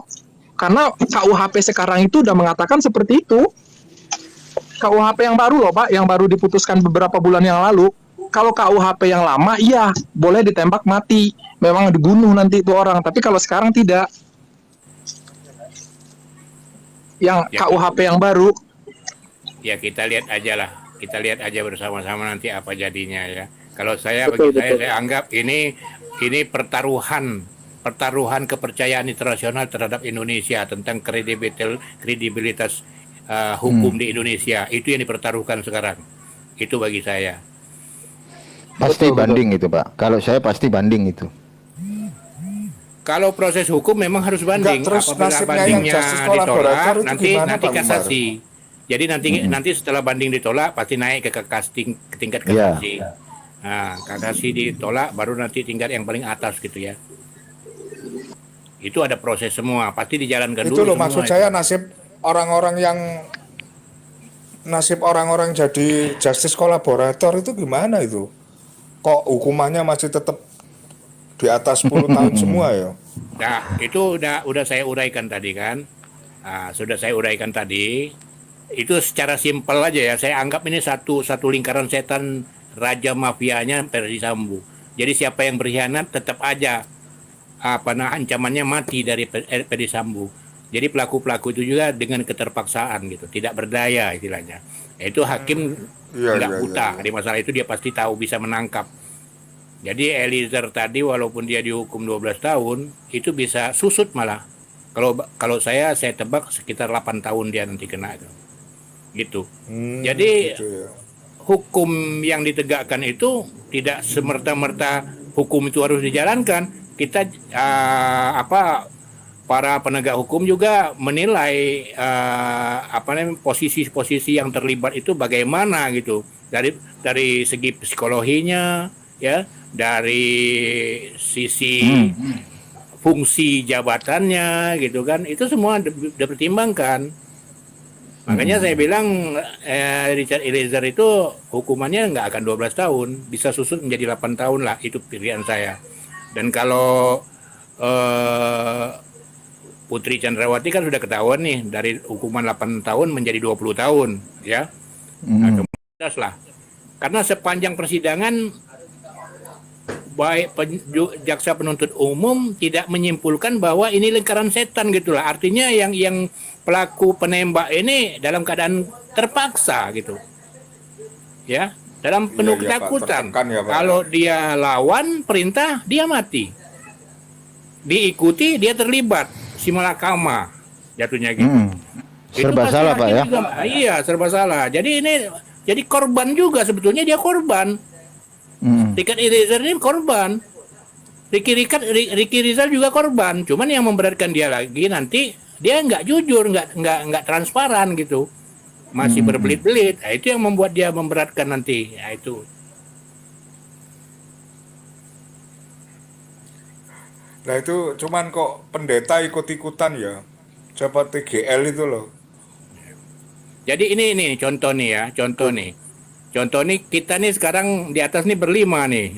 Karena KUHP sekarang itu udah mengatakan seperti itu. KUHP yang baru loh Pak, yang baru diputuskan beberapa bulan yang lalu. Kalau KUHP yang lama, iya boleh ditembak mati, memang dibunuh nanti itu orang. Tapi kalau sekarang tidak. Yang Ya. KUHP yang baru. Ya kita lihat aja lah, kita lihat aja bersama-sama nanti apa jadinya ya. Kalau saya Betul, bagi betul. saya anggap ini pertaruhan kepercayaan internasional terhadap Indonesia tentang kredibilitas hukum di Indonesia, itu yang dipertaruhkan sekarang. Itu bagi saya. Pasti Betul, banding itu, Pak. Kalau saya pasti banding itu. Kalau proses hukum memang harus banding. Enggak, terus Apabila nasibnya yang bandingnya justice kolaborator ditolak, itu nanti gimana, Pak Umar? kasasi. Jadi nanti setelah banding ditolak pasti naik ke tingkat Iya. kasasi. Nah, kasasi ditolak baru nanti tingkat yang paling atas gitu ya. Itu ada proses semua, pasti dijalankan Itu dulu loh semua maksud itu. saya nasib orang-orang jadi justice kolaborator itu gimana itu? Kok hukumannya masih tetap di atas 10 tahun semua ya? Nah, itu udah saya uraikan tadi kan. Nah, sudah saya uraikan tadi. Itu secara simpel aja ya. Saya anggap ini satu lingkaran setan, raja mafianya Verdi Sambo. Jadi siapa yang berkhianat tetap aja ancamannya mati dari Verdi Sambo. Jadi pelaku-pelaku itu juga dengan keterpaksaan gitu, tidak berdaya istilahnya. Itu hakim nggak buta di masalah itu, dia pasti tahu bisa menangkap. Jadi Eliezer tadi walaupun dia dihukum 12 tahun itu bisa susut malah. Kalau saya tebak sekitar 8 tahun dia nanti kena itu. Gitu. Jadi Gitu ya. hukum yang ditegakkan itu tidak semerta-merta hukum itu harus dijalankan. Kita para penegak hukum juga menilai posisi-posisi yang terlibat itu bagaimana gitu. Dari segi psikologinya ya, dari sisi fungsi jabatannya gitu kan, itu semua dipertimbangkan. Makanya saya bilang Richard Eliezer itu hukumannya nggak akan 12 tahun, bisa susut menjadi 8 tahun lah, itu pilihan saya. Dan kalau Putri Chandrawati kan sudah ketahuan nih dari hukuman 8 tahun menjadi 20 tahun, ya. Nah, kemudian lah. Karena sepanjang persidangan baik jaksa penuntut umum tidak menyimpulkan bahwa ini lingkaran setan gitulah. Artinya yang pelaku penembak ini dalam keadaan terpaksa gitu. Ya, dalam penuh Iya, Pak. ketakutan. Tertekan ya, Pak. Kalau dia lawan perintah, dia mati. Diikuti, dia terlibat. Simalakama jatuhnya gitu. Itu Serba pasti salah, Pak, hakim ya? juga, iya, serba salah. Jadi ini jadi korban juga, sebetulnya dia korban. Richard Eliezer ini korban. Ricky Rizal juga korban. Cuman yang memberatkan dia lagi nanti dia nggak jujur, nggak transparan gitu. Masih berbelit-belit. Nah, itu yang membuat dia memberatkan nanti. Nah, itu. Nah itu cuman kok pendeta ikut-ikutan ya, seperti GL itu loh. Jadi ini contoh nih ya, contoh nih. Contoh nih kita nih sekarang di atas nih berlima nih.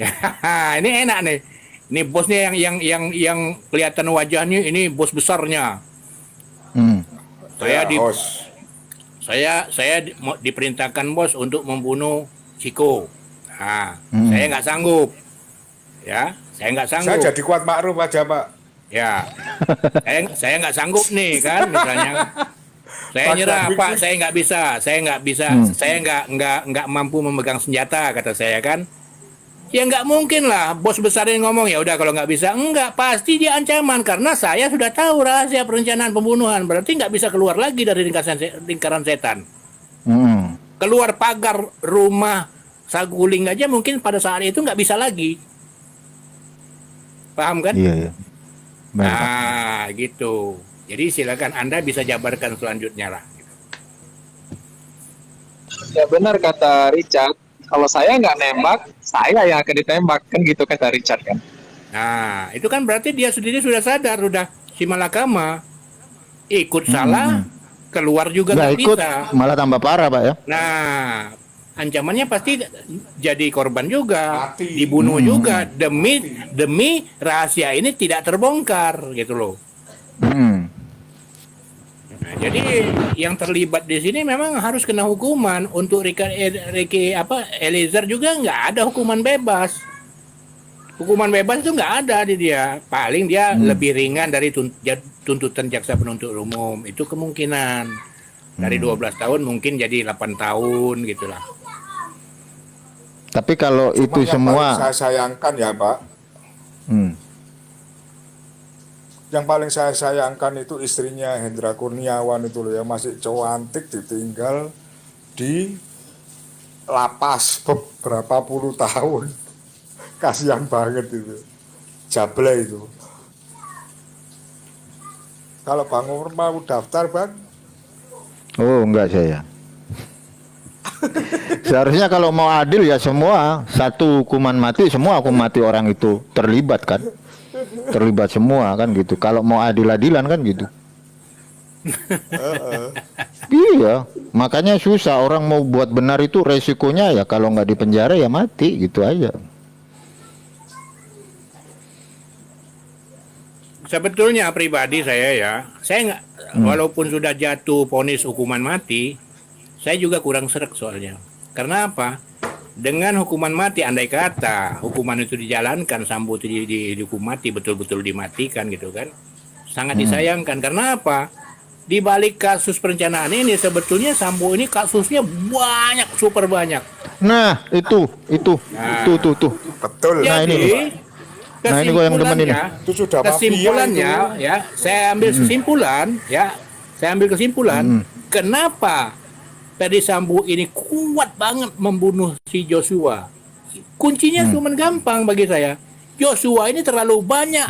Ini enak nih. Ini bosnya yang kelihatan wajahnya ini bos besarnya. Saya Ya, di host. saya diperintahkan bos untuk membunuh Ciko. Nah, saya nggak sanggup. Ya, saya nggak sanggup. Saya jadi kuat makruf aja, Pak. Ya, saya nggak sanggup nih kan misalnya. Saya nyerah Pak, saya nggak bisa, saya nggak mampu memegang senjata kata saya kan. Ya nggak mungkin lah bos besar ini ngomong ya udah kalau nggak bisa, enggak pasti dia ancaman karena saya sudah tahu rahasia perencanaan pembunuhan, berarti nggak bisa keluar lagi dari lingkaran setan. Keluar pagar rumah Saguling aja mungkin pada saat itu nggak bisa lagi. Paham kan? Iya, iya. Baik, Pak. Nah, gitu. Jadi silakan Anda bisa jabarkan selanjutnya lah. Ya benar kata Richard. Kalau saya nggak nembak, saya yang akan ditembak kan gitu kata Richard kan. Nah, itu kan berarti dia sendiri sudah sadar, sudah Simalakama ikut salah, keluar juga Nggak nggak ikut, bisa. malah tambah parah, Pak, ya. Nah, ancamannya pasti jadi korban juga, Mati. dibunuh juga demi rahasia ini tidak terbongkar gitu loh. Nah, jadi yang terlibat di sini memang harus kena hukuman. Untuk Ricky Eliezer juga nggak ada hukuman bebas. Hukuman bebas itu nggak ada di dia. Paling dia lebih ringan dari tuntutan jaksa penuntut umum. Itu kemungkinan. Dari 12 tahun mungkin jadi 8 tahun gitulah. Tapi kalau Cuma itu yang semua, paling saya sayangkan ya, Pak. Yang paling saya sayangkan itu istrinya Hendra Kurniawan itu loh ya, masih cantik ditinggal di lapas beberapa puluh tahun. Kasihan banget itu. Jable itu. Kalau Bang Umar mau daftar, Bang? oh enggak saya. Seharusnya kalau mau adil ya semua satu hukuman mati, semua hukuman mati orang itu terlibat kan, terlibat semua kan gitu. Kalau mau adil-adilan kan gitu. Iya, makanya susah orang mau buat benar itu resikonya ya kalau nggak dipenjara ya mati gitu aja. Sebetulnya pribadi saya nggak, walaupun sudah jatuh vonis hukuman mati, saya juga kurang sreg soalnya. Karena apa? Dengan hukuman mati, andai kata hukuman itu dijalankan, Sambo itu dihukum mati, betul-betul dimatikan gitu kan, sangat disayangkan. Karena apa? Di balik kasus perencanaan ini sebetulnya Sambo ini kasusnya banyak, super banyak. Nah itu tuh. Betul. Nah, Jadi ini. Nah, ini gua yang demen ini. Itu sudah mafia kesimpulannya ya, saya ambil kesimpulan, kenapa Ferdy Sambo ini kuat banget membunuh si Joshua. Kuncinya cuma gampang bagi saya. Joshua ini terlalu banyak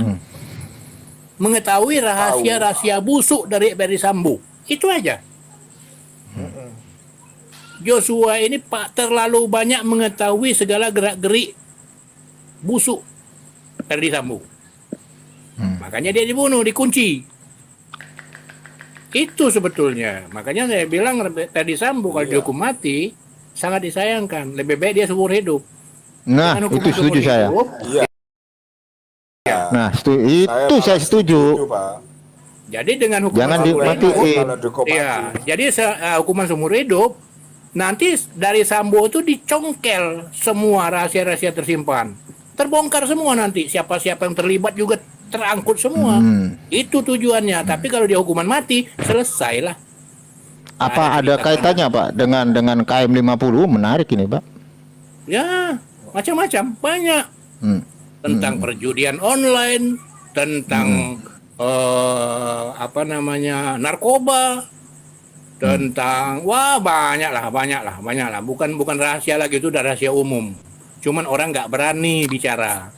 mengetahui rahasia-rahasia busuk dari Ferdy Sambo. Itu aja. Joshua ini terlalu banyak mengetahui segala gerak-gerik busuk Ferdy Sambo. Makanya dia dibunuh, dikunci. Itu sebetulnya. Makanya saya bilang Ferdi Sambo kalau dihukum mati sangat disayangkan. Lebih baik dia seumur hidup. Nah, Dengan hukuman itu setuju seumur saya. hidup, Iya, Nah, saya saya malah setuju. Pak. jadi dengan hukuman Jangan seumur hidup, dimatiin. Kalau dihukum mati. iya. Jadi hukuman seumur hidup nanti dari Sambo itu dicongkel semua rahasia-rahasia tersimpan. Terbongkar semua nanti. Siapa-siapa yang terlibat juga terangkut semua. Itu tujuannya. Tapi kalau dia hukuman mati, selesailah. Apa ada kaitannya Pak dengan KM 50? Menarik ini Pak. Ya, macam-macam, banyak. Tentang perjudian online, tentang narkoba, tentang banyak lah. Bukan rahasia lagi, itu udah rahasia umum. Cuman orang nggak berani bicara.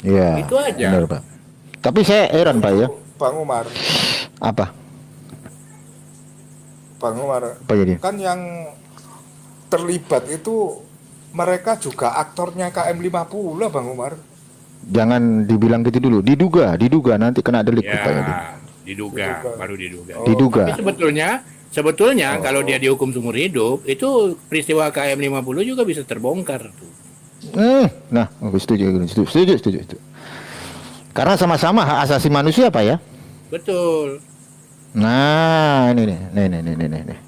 Iya. Itu aja. Benar Pak. Tapi saya heran Pak ya. Bang Umar, Apa? Apa jadi? kan yang terlibat itu mereka juga aktornya KM 50 Bang Umar. Jangan dibilang gitu dulu. Diduga nanti kena delik Pak ya. Diduga, baru diduga. Diduga. Tapi sebetulnya kalau dia dihukum seumur hidup, itu peristiwa KM 50 juga bisa terbongkar tuh. Nah, aku setuju. Karena sama-sama hak asasi manusia Pak ya. Betul. Nah, ini nih.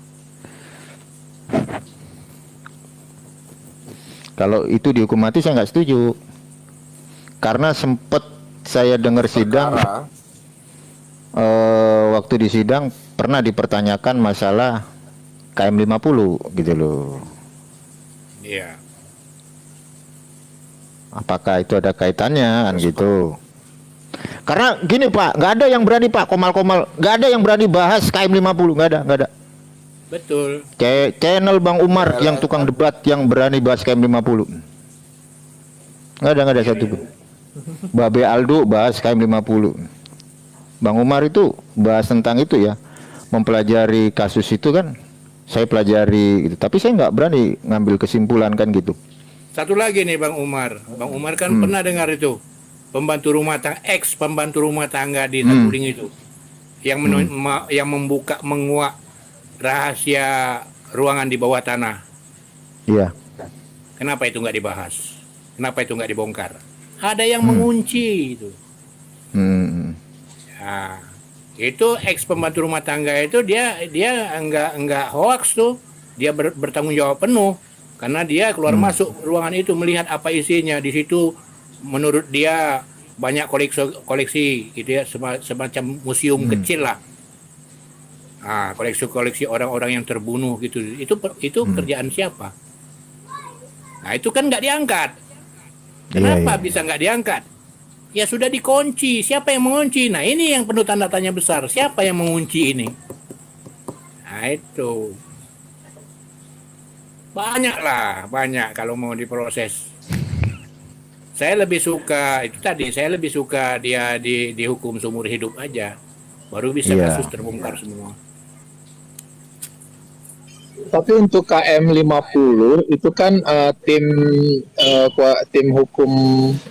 Kalau itu dihukum mati saya nggak setuju. Karena sempat saya dengar sidang, waktu di sidang pernah dipertanyakan masalah KM 50 gitu loh. Iya. Apakah itu ada kaitannya kan gitu. Karena gini Pak, nggak ada yang berani Pak, Komal, nggak ada yang berani bahas KM 50, nggak ada. Betul. Channel Bang Umar yang tukang debat yang berani bahas KM 50. Nggak ada satu pun. Babe Aldo bahas KM 50. Bang Umar itu bahas tentang itu ya, mempelajari kasus itu kan. Saya pelajari gitu, tapi saya nggak berani ngambil kesimpulan kan gitu. Satu lagi nih Bang Umar. Bang Umar kan pernah dengar itu pembantu rumah tangga di Saguling itu yang yang menguak rahasia ruangan di bawah tanah. Iya. Kenapa itu nggak dibahas? Kenapa itu nggak dibongkar? Ada yang mengunci itu. Nah, itu pembantu rumah tangga itu dia enggak hoax tuh. Dia bertanggung jawab penuh karena dia keluar masuk ruangan itu melihat apa isinya. Di situ menurut dia banyak koleksi gitu ya, semacam museum kecil lah. Nah, koleksi orang-orang yang terbunuh gitu. Itu kerjaan siapa? Nah, itu kan nggak diangkat. Kenapa bisa nggak diangkat? Ya sudah dikunci. Siapa yang mengunci? Nah, ini yang penuh tanda tanya besar. Siapa yang mengunci ini? Nah, itu. Banyak kalau mau diproses. Saya lebih suka dia dihukum seumur hidup aja. Baru bisa kasus terbongkar semua. Tapi untuk KM 50 itu kan tim hukum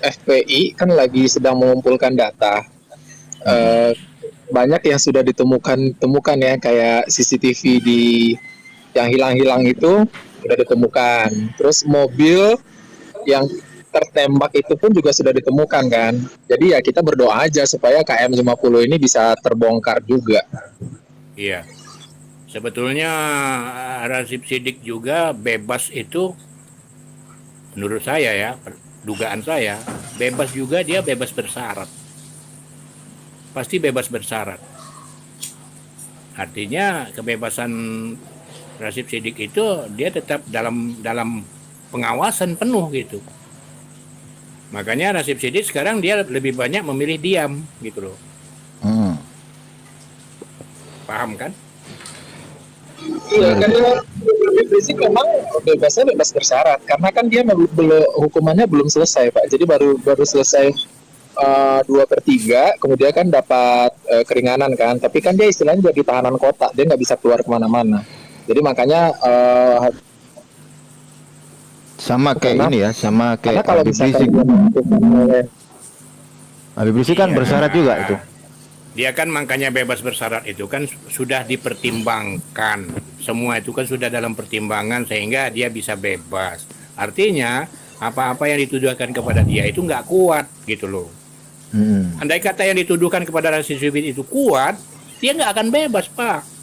FPI kan lagi sedang mengumpulkan data. Banyak yang sudah ditemukan ya, kayak CCTV yang hilang-hilang itu sudah ditemukan. Terus mobil yang tertembak itu pun juga sudah ditemukan kan. Jadi ya kita berdoa aja supaya KM 50 ini bisa terbongkar juga. Iya. Sebetulnya Rasyid Siddiq juga bebas itu, menurut saya ya, dugaan saya, bebas juga, dia bebas bersyarat. Pasti bebas bersyarat. Artinya kebebasan Rasyid Siddiq itu dia tetap dalam pengawasan penuh gitu. Makanya Rasyid Siddiq sekarang dia lebih banyak memilih diam gitu loh. Paham kan? Iya, karena Habib Rizik memang bebasnya bebas bersyarat karena kan dia hukumannya belum selesai Pak. Jadi baru selesai 2/3, kemudian kan dapat keringanan kan. Tapi kan dia istilahnya jadi tahanan kota, dia nggak bisa keluar kemana-mana. Jadi makanya sama kayak ini ya, sama kayak kalau Habib Rizik. Habib Rizik kan bersyarat juga itu. Dia kan makanya bebas bersyarat itu kan sudah dipertimbangkan. Semua itu kan sudah dalam pertimbangan sehingga dia bisa bebas. Artinya apa-apa yang dituduhkan kepada dia itu nggak kuat gitu loh. Andai kata yang dituduhkan kepada Rashid Subit itu kuat, dia nggak akan bebas, Pak.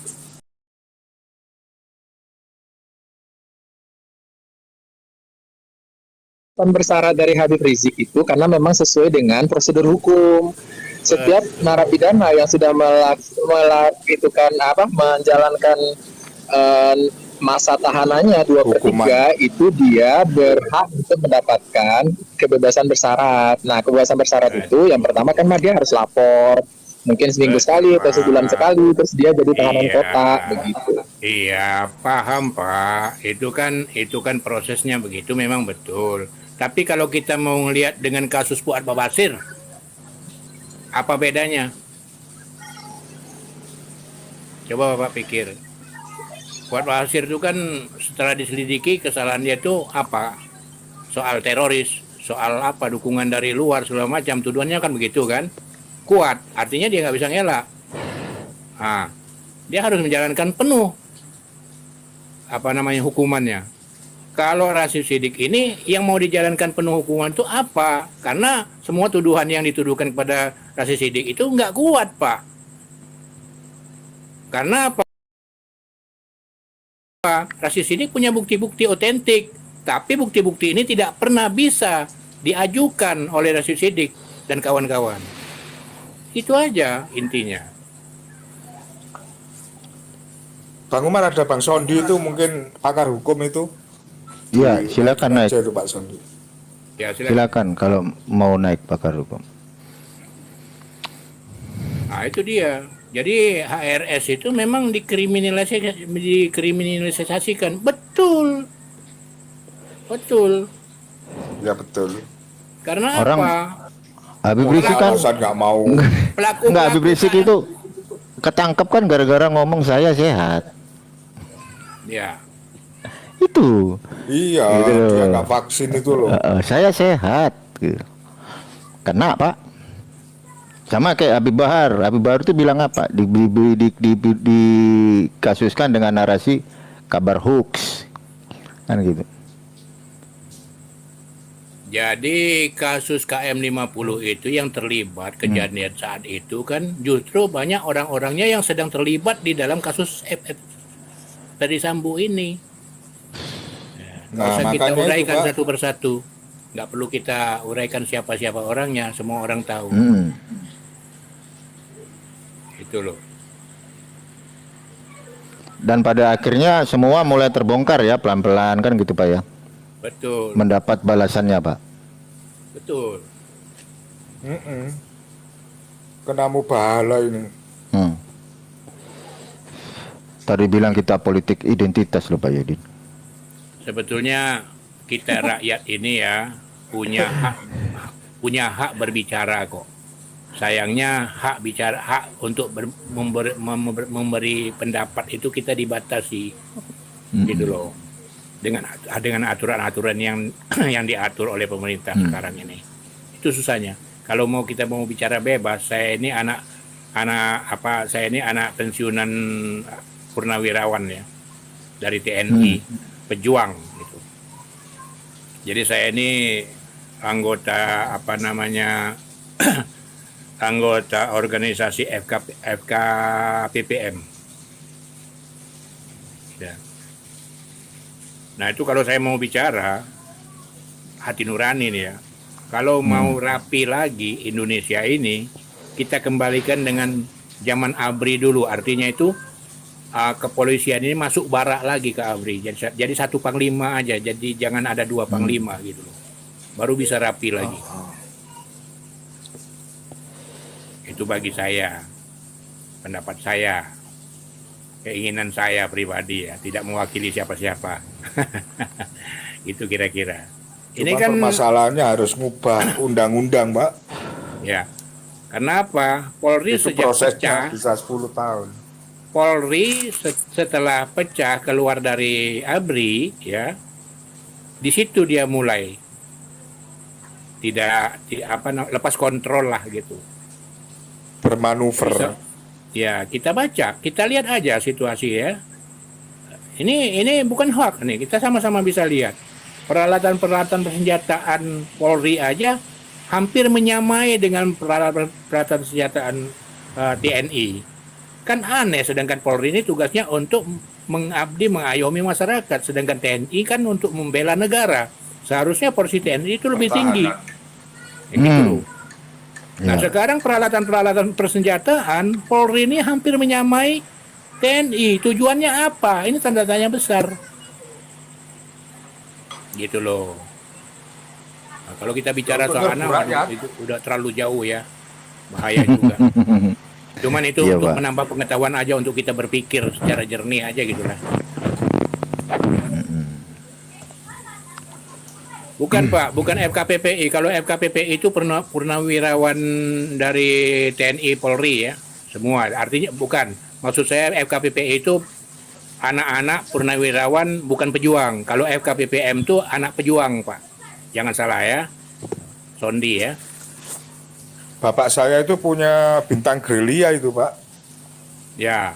Bersyarat dari Habib Rizik itu karena memang sesuai dengan prosedur hukum. Setiap narapidana yang sudah menjalankan masa tahanannya 2/3 itu dia berhak untuk mendapatkan kebebasan bersyarat. Nah, kebebasan bersyarat itu yang pertama kan dia harus lapor, mungkin seminggu sekali atau sebulan sekali, terus dia jadi tahanan kota begitu. Iya, paham Pak. Itu kan prosesnya begitu memang betul. Tapi kalau kita mau ngelihat dengan kasus Fuad Bawasir, apa bedanya? Coba Bapak pikir. Fuad Bawasir itu kan setelah diselidiki kesalahan dia itu apa? Soal teroris, soal apa dukungan dari luar segala macam, tuduhannya kan begitu kan? Kuat, artinya dia nggak bisa ngelak. Nah, dia harus menjalankan penuh hukumannya. Kalau Rashid Siddiq ini yang mau dijalankan penuh hukuman itu apa? Karena semua tuduhan yang dituduhkan kepada Rashid Siddiq itu nggak kuat, Pak. Karena apa? Rashid Siddiq punya bukti-bukti otentik, tapi bukti-bukti ini tidak pernah bisa diajukan oleh Rashid Siddiq dan kawan-kawan. Itu aja intinya. Bang Umar, ada Bang Sondi itu mungkin pakar hukum itu. Iya, silakan naik. Aja itu Pak Sondi. Ya, Silakan kalau mau naik pakar hukum. Nah, itu dia. Jadi HRS itu memang dikriminalisasikan. Betul. Betul. Ya betul. Karena Orang apa? Habib Rizik kan Alasan nggak mau. enggak, Habib Rizik itu ketangkep kan gara-gara ngomong saya sehat. Ya. Itu. Iya, Gitu loh. dia nggak vaksin itu loh. Saya sehat. Gitu. Kena Pak. Sama kayak Habib Bahar. Habib Bahar itu bilang apa? Dikasuskan dengan narasi kabar hoax. Kan gitu. Jadi kasus KM50 itu yang terlibat kejadian saat itu kan justru banyak orang-orangnya yang sedang terlibat di dalam kasus Ferdi Sambo ini. Nggak usah kita uraikan satu persatu. Nggak perlu kita uraikan siapa-siapa orangnya, semua orang tahu. Itu loh. Dan pada akhirnya semua mulai terbongkar ya, pelan-pelan kan gitu Pak ya. Betul. Mendapat balasannya Pak. Betul. Kena mubahala ini. Tadi bilang kita politik identitas loh Pak Yudin. Sebetulnya kita rakyat ini ya punya hak berbicara kok. Sayangnya hak untuk memberi pendapat itu kita dibatasi, gitu loh. Dengan aturan-aturan yang diatur oleh pemerintah sekarang ini. Itu susahnya. Kalau kita mau bicara bebas, saya ini anak pensiunan purnawirawan ya dari TNI, pejuang gitu. Jadi saya ini anggota anggota organisasi FKPPM. Ya. Nah itu kalau saya mau bicara hati nurani nih ya. Kalau mau rapi lagi Indonesia ini, kita kembalikan dengan zaman ABRI dulu. Artinya itu kepolisian ini masuk barak lagi ke ABRI. Jadi satu panglima aja. Jadi jangan ada dua panglima gitu loh. Baru bisa rapi lagi. Itu bagi saya, pendapat saya, keinginan saya pribadi ya, tidak mewakili siapa-siapa. Itu kira-kira. Ini kan permasalahannya harus ngubah undang-undang, Mbak. Ya. Kenapa? Polri Itu sejak prosesnya pecah, bisa 10 tahun. Polri setelah pecah keluar dari ABRI ya, di situ dia mulai lepas kontrol lah gitu. bermanuver. Ya, kita baca, kita lihat aja situasi ya. Ini bukan hoax nih, kita sama-sama bisa lihat. Peralatan-peralatan persenjataan Polri aja hampir menyamai dengan peralatan senjataan TNI. Kan aneh, sedangkan Polri ini tugasnya untuk mengabdi, mengayomi masyarakat, sedangkan TNI kan untuk membela negara. Seharusnya porsi TNI itu lebih tinggi. Ya, gitu loh. Nah, sekarang peralatan-peralatan persenjataan Polri ini hampir menyamai TNI. Tujuannya apa? Ini tanda tanya besar. Gitu loh. Nah, kalau kita bicara soal anak, waduh, itu udah terlalu jauh ya. Bahaya juga. Cuman itu Iya, untuk Pak. menambah pengetahuan aja, untuk kita berpikir secara jernih aja gitu lah. Bukan Pak, bukan FKPPI. Kalau FKPPI itu purnawirawan dari TNI Polri ya, semua. Artinya bukan. Maksud saya FKPPI itu anak-anak purnawirawan, bukan pejuang. Kalau FKPPM itu anak pejuang Pak. Jangan salah ya, Sondi ya. Bapak saya itu punya bintang gerilya itu, Pak. Ya.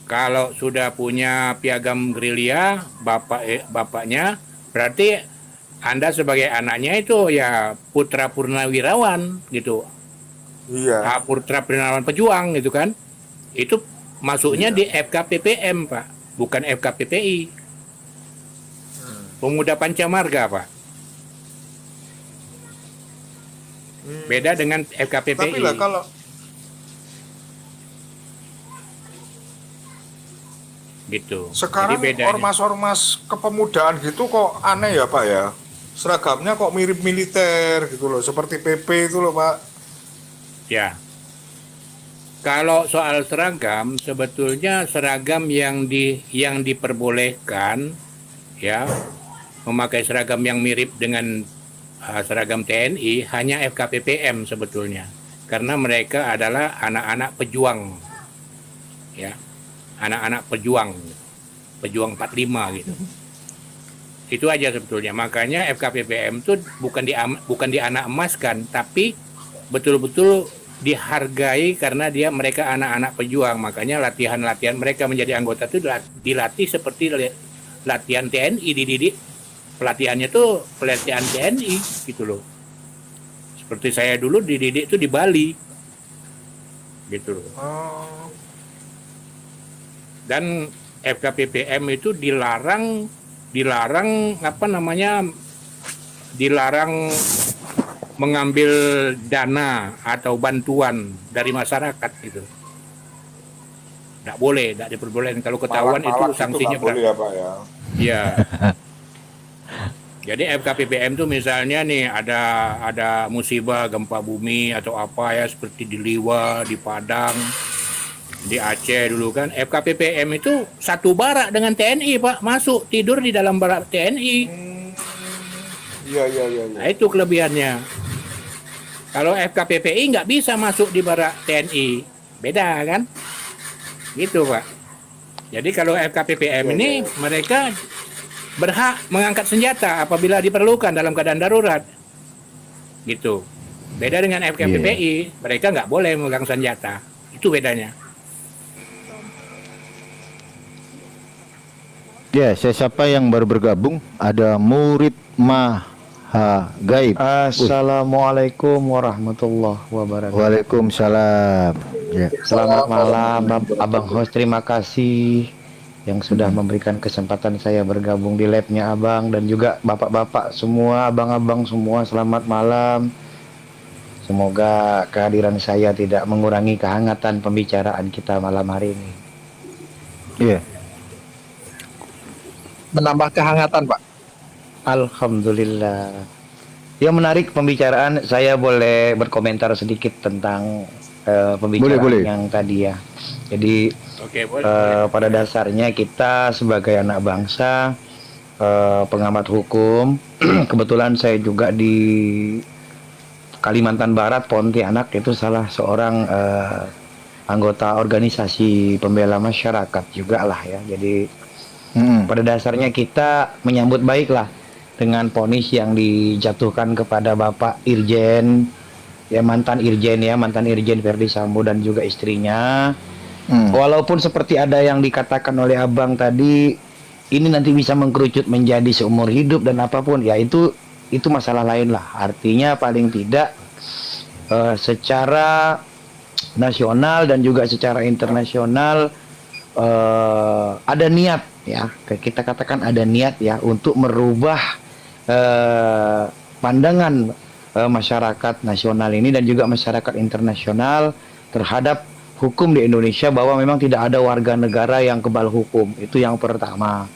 Kalau sudah punya piagam gerilya bapaknya, berarti Anda sebagai anaknya itu ya putra purnawirawan gitu. Iya. Putra purnawirawan pejuang gitu kan. Itu masuknya di FKPPM, Pak, bukan FKPPI. Pemuda Pancamarga, Pak. Beda dengan FKPPI. Tapi lah kalau gitu. sekarang Jadi bedanya. ormas-ormas kepemudaan gitu kok aneh ya, Pak ya. Seragamnya kok mirip militer gitu loh, seperti PP itu loh, Pak. Ya. Kalau soal seragam, sebetulnya seragam yang diperbolehkan ya, memakai seragam yang mirip dengan seragam TNI hanya FKPPM sebetulnya. Karena mereka adalah anak-anak pejuang. Ya. Anak-anak pejuang 45 gitu. Itu aja sebetulnya. Makanya FKPPM itu bukan di anak emaskan, tapi betul-betul dihargai karena mereka anak-anak pejuang. Makanya latihan-latihan mereka menjadi anggota itu dilatih seperti latihan TNI, dididik. Pelatihannya tuh pelatihan TNI gitu loh. Seperti saya dulu dididik itu di Bali. Gitu loh. Dan FKPPM itu dilarang mengambil dana atau bantuan dari masyarakat gitu. Tidak boleh, tidak diperbolehkan. Kalau ketahuan itu sanksinya boleh ya, Pak ya. Iya. Jadi FKPPM itu misalnya nih ada musibah gempa bumi atau apa ya, seperti di Liwa, di Padang, di Aceh dulu kan, FKPPM itu satu barak dengan TNI, Pak, masuk tidur di dalam barak TNI. Iya. Nah, itu kelebihannya. Kalau FKPPI nggak bisa masuk di barak TNI, beda kan? Gitu, Pak. Jadi kalau FKPPM ini mereka berhak mengangkat senjata apabila diperlukan dalam keadaan darurat. Gitu. Beda dengan FKPPI, mereka nggak boleh memegang senjata. Itu bedanya. Ya, siapa yang baru bergabung? Ada Murid Maha Gaib. Assalamualaikum warahmatullahi wabarakatuh. Waalaikumsalam. Ya. Selamat malam Abang host, terima kasih yang sudah memberikan kesempatan saya bergabung di labnya Abang, dan juga bapak-bapak semua, abang-abang semua, selamat malam. Semoga kehadiran saya tidak mengurangi kehangatan pembicaraan kita malam hari ini. Iya. Menambah kehangatan, Pak. Alhamdulillah. Ya, menarik pembicaraan. Saya boleh berkomentar sedikit tentang pembicaraan Boleh. yang tadi ya. Jadi Oke, boleh. pada dasarnya kita sebagai anak bangsa, pengamat hukum, kebetulan saya juga di Kalimantan Barat, Pontianak, itu salah seorang anggota organisasi pembela masyarakat juga lah ya. Jadi pada dasarnya kita menyambut baiklah dengan vonis yang dijatuhkan kepada Bapak Irjen ya mantan Irjen Verdi Sambo dan juga istrinya. Walaupun seperti ada yang dikatakan oleh Abang tadi, ini nanti bisa mengkerucut menjadi seumur hidup dan apapun, ya itu masalah lain lah. Artinya paling tidak secara nasional dan juga secara internasional ada niat ya, kita katakan ada niat ya untuk merubah pandangan masyarakat nasional ini dan juga masyarakat internasional terhadap hukum di Indonesia, bahwa memang tidak ada warga negara yang kebal hukum. Itu yang pertama.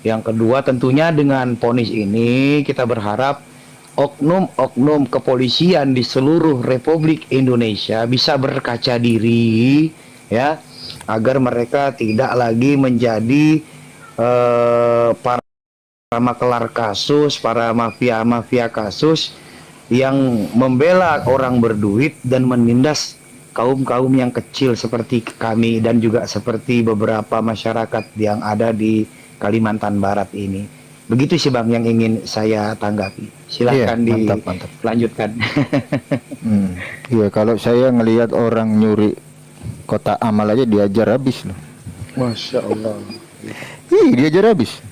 Yang kedua, tentunya dengan vonis ini kita berharap oknum-oknum kepolisian di seluruh Republik Indonesia bisa berkaca diri ya, agar mereka tidak lagi menjadi para makelar kasus, para mafia kasus yang membela orang berduit dan menindas kaum-kaum yang kecil seperti kami dan juga seperti beberapa masyarakat yang ada di Kalimantan Barat ini. Begitu sih Bang yang ingin saya tanggapi. Silahkan mantap. dilanjutkan. Iya, kalau saya ngelihat orang nyuri kotak amal aja diajar habis loh. Masya Allah. Diajar habis.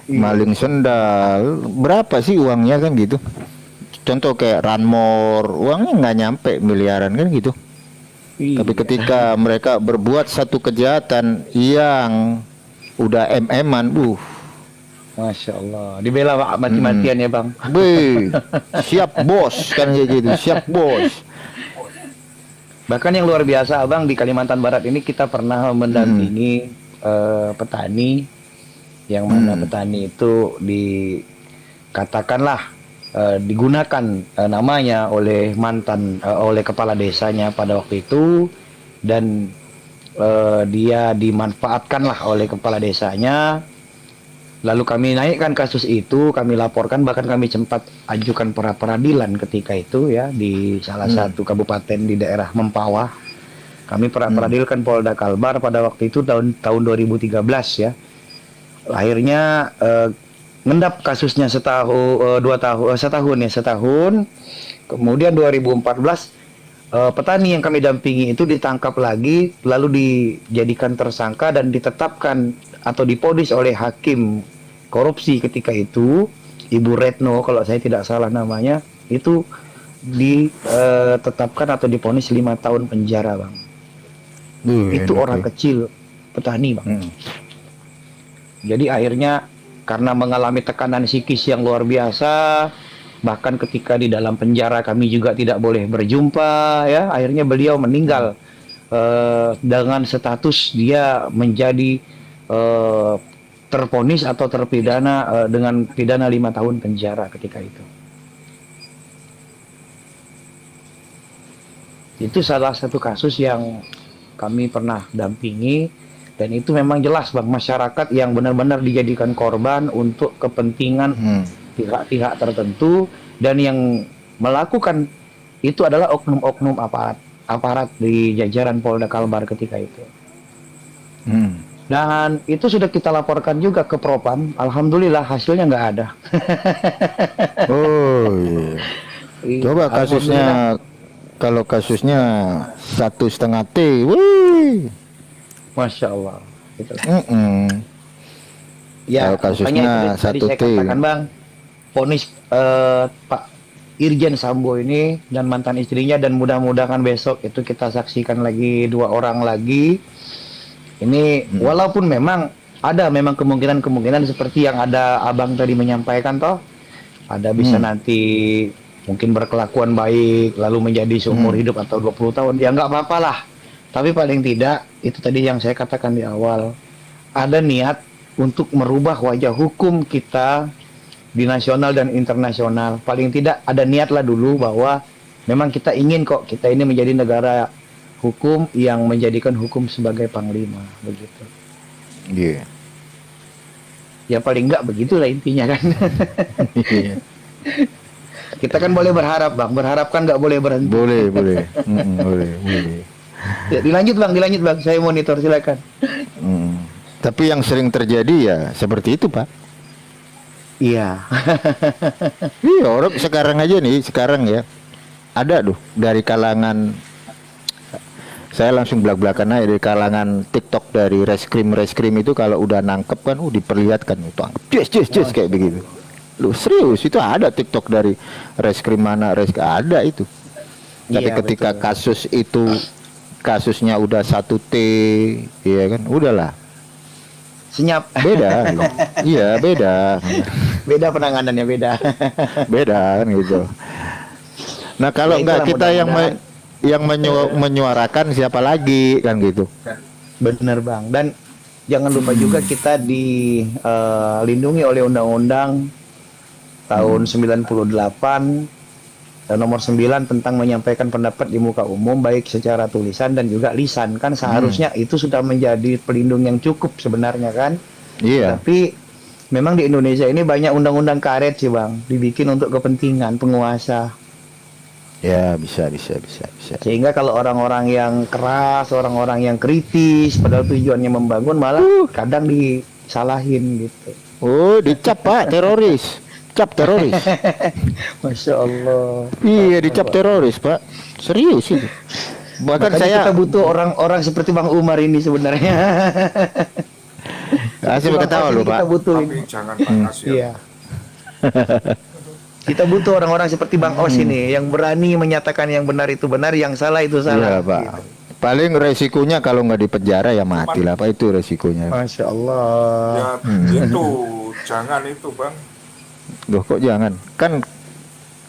Maling sendal, berapa sih uangnya kan gitu. Contoh kayak Ranmor, uangnya nggak nyampe miliaran kan gitu. Tapi ketika mereka berbuat satu kejahatan yang udah MM-an, Masya Allah, dibela mati-matian ya Bang. Siap bos kan kayak gitu, siap bos. Bahkan yang luar biasa Abang, di Kalimantan Barat ini kita pernah mendampingi petani, yang mana petani itu dikatakanlah digunakan namanya oleh oleh kepala desanya pada waktu itu, dan dia dimanfaatkanlah oleh kepala desanya. Lalu kami naikkan kasus itu, kami laporkan, bahkan kami sempat ajukan pra peradilan ketika itu ya di salah satu kabupaten di daerah Mempawah. Kami pra peradilkan Polda Kalbar pada waktu itu tahun 2013 ya. Akhirnya ngendap kasusnya setahun. Kemudian 2014 petani yang kami dampingi itu ditangkap lagi, lalu dijadikan tersangka dan ditetapkan atau diponis oleh hakim korupsi ketika itu, Ibu Retno kalau saya tidak salah namanya, itu ditetapkan atau diponis 5 tahun penjara Bang. Itu orang kecil petani Bang. Jadi akhirnya karena mengalami tekanan psikis yang luar biasa, bahkan ketika di dalam penjara kami juga tidak boleh berjumpa ya, akhirnya beliau meninggal dengan status dia menjadi terponis atau terpidana dengan pidana 5 tahun penjara ketika itu. Itu salah satu kasus yang kami pernah dampingi. Dan itu memang jelas Bang, masyarakat yang benar-benar dijadikan korban untuk kepentingan pihak-pihak tertentu, dan yang melakukan itu adalah oknum-oknum aparat di jajaran Polda Kalbar ketika itu. Dan itu sudah kita laporkan juga ke Propam. Alhamdulillah hasilnya nggak ada. Coba kasusnya, kalau kasusnya 1,5 T, wih. Masya Allah. Gitu. Ya, kasusnya tadi saya katakan Bang, vonis Pak Irjen Sambo ini dan mantan istrinya, dan mudah-mudahan besok itu kita saksikan lagi 2 orang lagi. Ini walaupun memang ada kemungkinan seperti yang ada Abang tadi menyampaikan toh, ada bisa nanti mungkin berkelakuan baik lalu menjadi seumur hidup atau 20 tahun, ya nggak apa-apa lah. Tapi paling tidak, itu tadi yang saya katakan di awal, ada niat untuk merubah wajah hukum kita di nasional dan internasional. Paling tidak ada niatlah dulu bahwa memang kita ingin kok kita ini menjadi negara hukum yang menjadikan hukum sebagai panglima, begitu. Iya. Ya paling enggak begitulah intinya kan. Kita kan boleh berharap Bang, berharap kan nggak boleh berhenti. Boleh. Boleh. Ya, dilanjut bang, saya monitor silakan. Tapi yang sering terjadi ya seperti itu Pak. Iya. Iya, orang sekarang aja nih, ada tuh dari kalangan, saya langsung belak-belakan aja, dari kalangan TikTok dari reskrim itu kalau udah nangkep kan diperlihatkan itu yes kayak begitu. Lu serius itu ada TikTok dari reskrim mana ada itu. Tapi Iya, ketika betul. kasus itu kasusnya udah 1T ya kan udahlah Senyap. beda. Iya beda. Beda penanganannya, beda. Beda kan gitu. Nah kalau Ya, enggak itulah kita yang menyuarakan siapa lagi kan gitu. Bener Bang. Dan jangan lupa juga kita dilindungi oleh undang-undang tahun 98 nomor 9 tentang menyampaikan pendapat di muka umum baik secara tulisan dan juga lisan. Kan seharusnya itu sudah menjadi pelindung yang cukup sebenarnya kan. Iya. Tapi memang di Indonesia ini banyak undang-undang karet sih Bang, dibikin untuk kepentingan penguasa. Ya bisa. Sehingga kalau orang-orang yang keras, orang-orang yang kritis, padahal tujuannya membangun, malah kadang disalahin gitu. Oh dicap Pak teroris. Cap teroris. Masya Allah. Iya dicap teroris Pak. Serius itu. Bahkan Makanya saya kita butuh orang-orang seperti Bang Umar ini sebenarnya. kasih Bang ketawa Os ini loh Pak. kita butuh. Tapi jangan panas ya. Iya. Kita butuh orang-orang seperti Bang Os ini yang berani menyatakan yang benar itu benar, yang salah itu Iya salah. Pak. Gitu. Paling resikonya kalau nggak dipenjara ya mati lah Pak, itu resikonya. Masya Allah. Ya itu jangan itu Bang. Loh kok jangan? Kan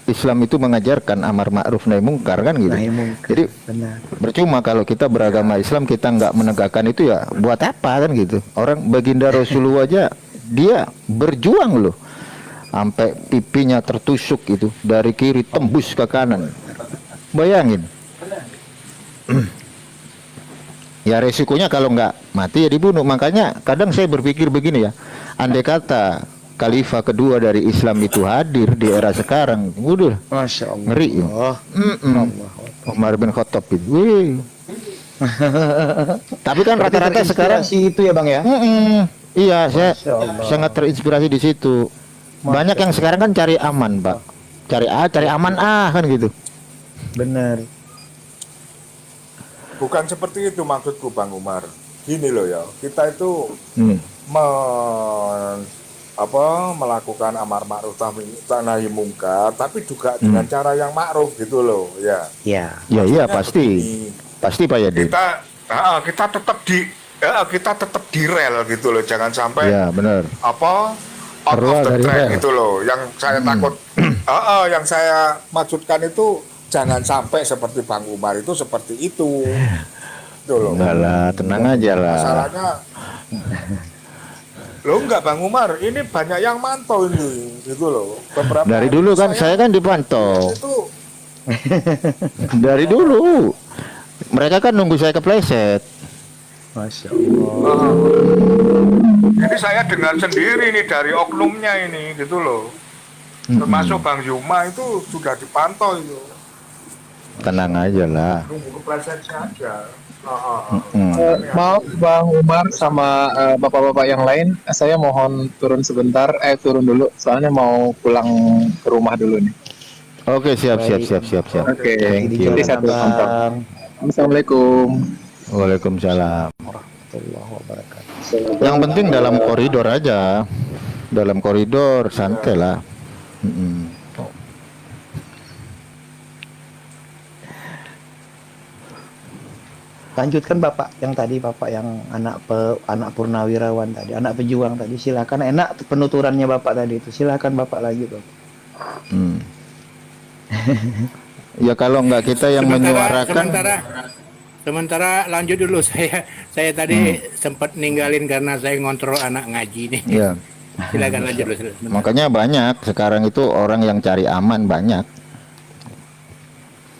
Islam itu mengajarkan amar ma'ruf nahi mungkar kan gitu. Nahi mungkar, Jadi benar. percuma kalau kita beragama Islam kita nggak menegakkan itu ya buat apa kan gitu. Orang baginda Rasulullah aja dia berjuang loh. Sampai pipinya tertusuk itu dari kiri tembus ke kanan. Bayangin. Ya resikonya kalau nggak mati ya dibunuh. Makanya kadang saya berpikir begini ya. Andai kata Khalifah kedua dari Islam itu hadir di era sekarang, udah Masya Allah. ngeri ya. Umar bin Khattab itu. Wih. Tapi kan rata-rata sekarang itu ya Bang ya. iya, saya Masya Allah. sangat terinspirasi di situ. Banyak yang sekarang kan cari aman, Pak. Cari aman kan gitu. Benar. Bukan seperti itu maksudku Bang Umar. Gini loh ya, kita itu melakukan amar ma'ruf nahi mungkar, tapi juga dengan cara yang ma'ruf gitu loh, ya. Ya. Iya Maksudnya pasti. begini, Pasti Pak Yadi. kita tetap di rel gitu loh, jangan sampai Iya, benar. out Keluar of the dari track rel. gitu loh. Yang saya takut, yang saya maksudkan itu jangan sampai seperti Bang Umar itu seperti itu. Gitu loh. Enggak lah, tenang aja lah. Masalahnya lo enggak Bang Umar, ini banyak yang mantau ini gitu loh. Beberapa Dari hari dulu kan saya kan dipantau. itu Dari dulu. Mereka kan nunggu saya kepleset. Masya Allah. Jadi saya dengar sendiri nih dari oknumnya ini gitu loh. Termasuk Bang Yuma itu sudah dipantau itu. Tenang aja lah. Nunggu keplesetnya aja. Maaf Bang Umar sama bapak-bapak yang lain, saya mohon turun sebentar, turun dulu, soalnya mau pulang ke rumah dulu nih. Oke, siap. Oke, Thank you. jadi satu contoh. Assalamualaikum. Waalaikumsalam. Warahmatullahi wabarakatuh. Yang penting dalam koridor aja. Dalam koridor santai lah. Lanjutkan Bapak yang tadi, Bapak yang anak purnawirawan tadi, anak pejuang tadi. Silakan, enak penuturannya Bapak tadi itu. Silakan Bapak lagi, Bapak. Ya kalau nggak kita yang menyuarakan. Sementara lanjut dulu, saya tadi sempat ninggalin karena saya ngontrol anak ngaji nih. Ya. Silakan lanjut dulu. Sebentar. Makanya banyak sekarang itu orang yang cari aman banyak.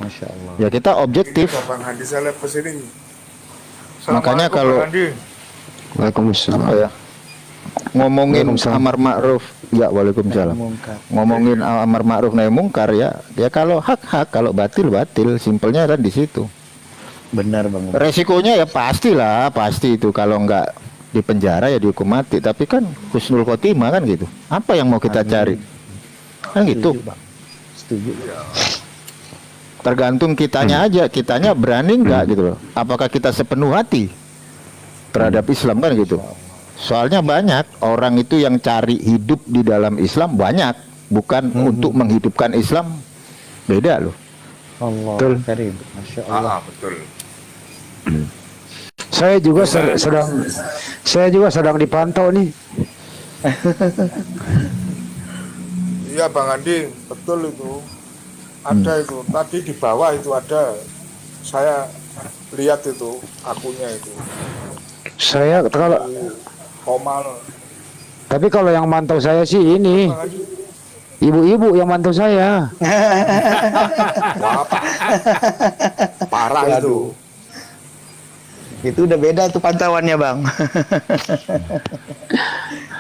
Masya Allah. Ya kita objektif. Bang Handi saya lepas ini. Makanya Assalamualaikum, kalau Bang Handi. Waalaikumsalam. ya, ngomongin amar ma'ruf, ya waalaikumsalam. Mungkar. Ngomongin amar ma'ruf nahi mungkar ya kalau hak, kalau batil, simpelnya kan di situ. Benar Bang. Resikonya ya pasti itu kalau nggak di penjara ya dihukum mati. Tapi kan husnul khotimah kan gitu. Apa yang mau kita cari? Kan gitu. Setuju, Bang. Setuju. Tergantung kitanya aja, kitanya berani nggak gitu loh. Apakah kita sepenuh hati terhadap Islam kan gitu. Soalnya banyak orang itu yang cari hidup di dalam Islam banyak, bukan untuk menghidupkan Islam, beda loh. Allah Betul. Karim, Masya Allah. Betul. Saya juga sedang dipantau nih. Iya Bang Andi, betul itu. Ada itu. Tadi di bawah itu ada. Saya lihat itu akunnya itu. Saya kalau Komal. Tapi kalau yang mantau saya sih ini Bang Andi. ibu-ibu yang mantau saya. Wah, parah itu. Itu udah beda tuh pantauannya, Bang.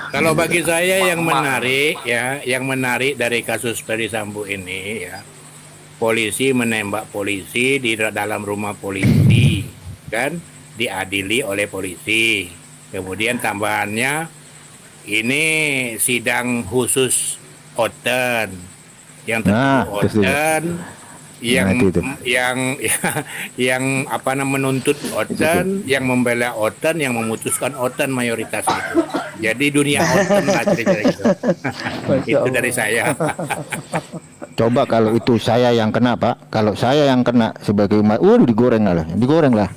Kalau bagi saya yang menarik ya, yang menarik dari kasus Ferdy Sambo ini ya, polisi menembak polisi di dalam rumah polisi, kan, diadili oleh polisi. Kemudian tambahannya ini sidang khusus Oten yang tertuduh Nah, itu dia. Oten yang Nah, itu. yang apa namanya menuntut Oten, yang membela Oten, yang memutuskan Oten mayoritas itu. Jadi dunia Oten lah kira-kira gitu. Itu dari saya. Coba kalau itu saya yang kena Pak, kalau saya yang kena sebagai umat, digoreng lah.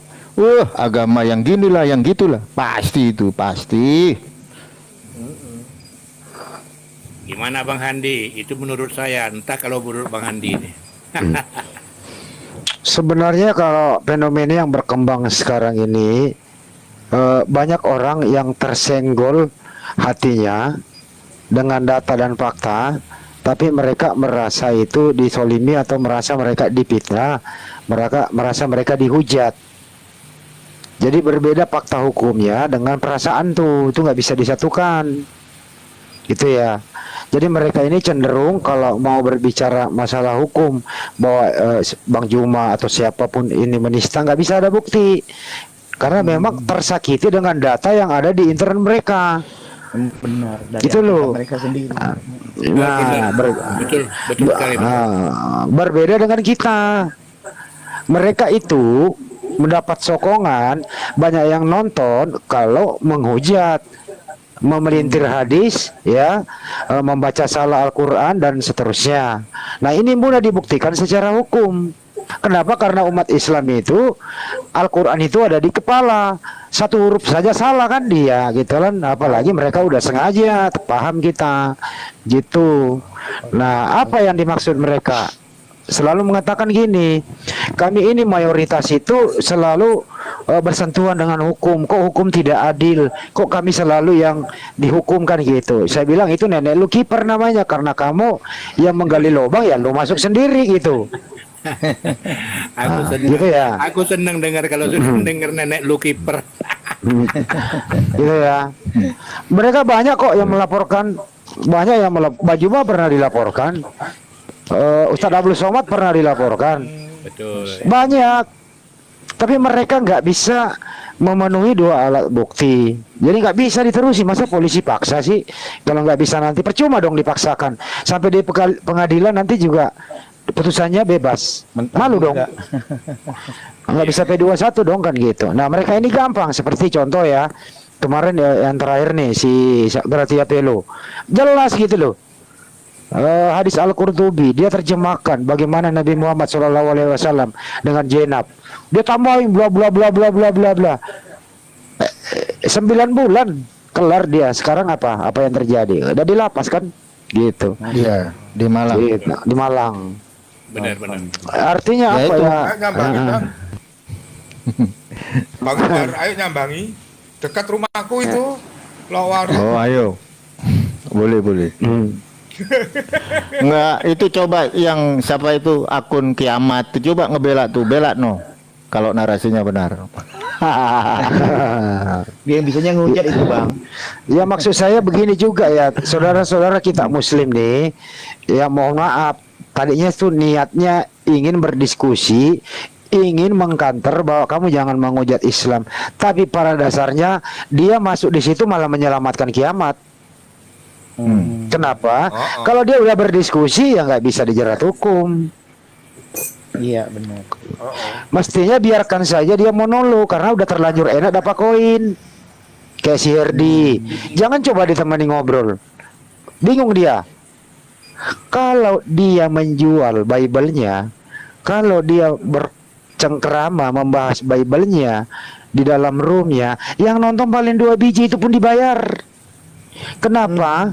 Agama yang gini lah, yang gitulah, pasti itu pasti. Gimana Bang Handi? Itu menurut saya, entah kalau menurut Bang Handi ini. Sebenarnya kalau fenomena yang berkembang sekarang ini banyak orang yang tersenggol hatinya dengan data dan fakta, tapi mereka merasa itu disolimi atau merasa mereka dipitnah, merasa mereka dihujat. Jadi berbeda fakta hukumnya dengan perasaan itu nggak bisa disatukan, gitu ya. Jadi mereka ini cenderung kalau mau berbicara masalah hukum bahwa Bang Juma atau siapapun ini menista, nggak bisa ada bukti karena memang tersakiti dengan data yang ada di internet mereka. Benar. Dari Itu loh. mereka sendiri. Nah, betul sekali. berbeda dengan kita. Mereka itu mendapat sokongan, banyak yang nonton kalau menghujat, memelintir hadis, ya, membaca salah Al-Quran dan seterusnya. Nah ini mudah dibuktikan secara hukum. Kenapa? Karena umat Islam itu Al-Quran itu ada di kepala, satu huruf saja salah kan dia, gitu kan. Apalagi mereka udah sengaja, paham kita, gitu. Nah apa yang dimaksud mereka? Selalu mengatakan gini, kami ini mayoritas itu selalu bersentuhan dengan hukum. Kok hukum tidak adil? Kok kami selalu yang dihukumkan gitu? Saya bilang itu nenek lu kiper namanya, karena kamu yang menggali lubang ya lu masuk sendiri gitu. Gitu ya. Aku senang dengar kalau sudah dengar nenek lu kiper. Gitu ya. Mereka banyak kok yang melaporkan, Baju mah pernah dilaporkan. Ustadz Abdul Somad pernah dilaporkan. Betul. Banyak. Tapi mereka nggak bisa memenuhi dua alat bukti. Jadi nggak bisa diterusi. Masa polisi paksa sih? Kalau nggak bisa nanti percuma dong dipaksakan. Sampai di pengadilan nanti juga putusannya bebas. Malu dong. Nggak bisa P21 dong kan gitu. Nah mereka ini gampang. Seperti contoh ya. Kemarin ya, yang terakhir nih si Gratia Pelo. Jelas gitu loh. Hadis Al-Qurtubi dia terjemahkan bagaimana Nabi Muhammad SAW dengan Zainab. Dia tambahin bla bla bla bla bla bla bla. 9 bulan kelar dia. Sekarang apa yang terjadi? Udah dilapas kan? Gitu. Iya, di Malang. Gitu, di Malang. Benar. Artinya Ya apa itu. ya? Ayo nyambangi Bang. Bang Umar, ayo nyambangi. Dekat rumahku itu. Lowar. Oh ayo, boleh. Nggak, itu coba yang siapa itu akun kiamat itu coba ngebela tuh, bela no. Kalau narasinya benar. Dia bisanya ngehujat itu, Bang. Ya maksud saya begini juga ya, saudara-saudara kita Muslim nih, ya mohon maaf, tadinya tuh niatnya ingin berdiskusi, ingin mengkanter bahwa kamu jangan menghujat Islam, tapi pada dasarnya dia masuk di situ malah menyelamatkan kiamat. Kenapa? Kalau dia udah berdiskusi ya nggak bisa dijerat hukum. Iya benar. Mestinya biarkan saja dia monolog karena udah terlanjur enak dapat koin. Kayak si Herdi. Jangan coba ditemani ngobrol. Bingung dia. Kalau dia menjual Bible-nya, kalau dia bercengkerama membahas Bible-nya di dalam room-nya, yang nonton paling 2 biji itu pun dibayar. Kenapa?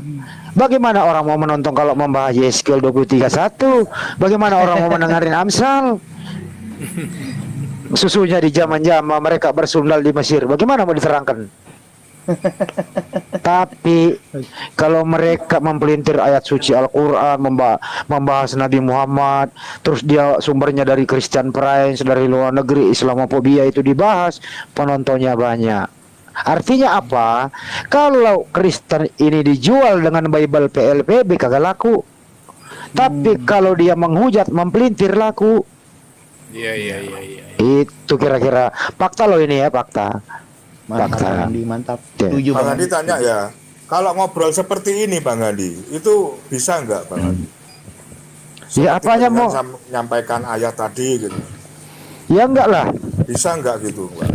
Bagaimana orang mau menonton kalau membahas Yeskel 23:1? Bagaimana orang mau mendengarin Amsal? Susunya di zaman-zaman mereka bersundal di Mesir. Bagaimana mau diterangkan? Tapi kalau mereka mempelintir ayat suci Al-Quran, membahas Nabi Muhammad, terus dia sumbernya dari Christian Prince, dari luar negeri, Islamophobia itu dibahas, penontonnya banyak. Artinya apa? Kalau Kristen ini dijual dengan Bible PLPB kagak laku. Tapi kalau dia menghujat, mempelintir laku. Iya. Itu kira-kira fakta loh ini ya, fakta. Fakta. Mantap. Setuju Bang Bang Andi tanya ya, kalau ngobrol seperti ini Bang Andi, itu bisa nggak Bang Andi? Ya apanya mau? Menyampaikan ayat tadi gitu. Ya enggak lah. Bisa nggak gitu Bang?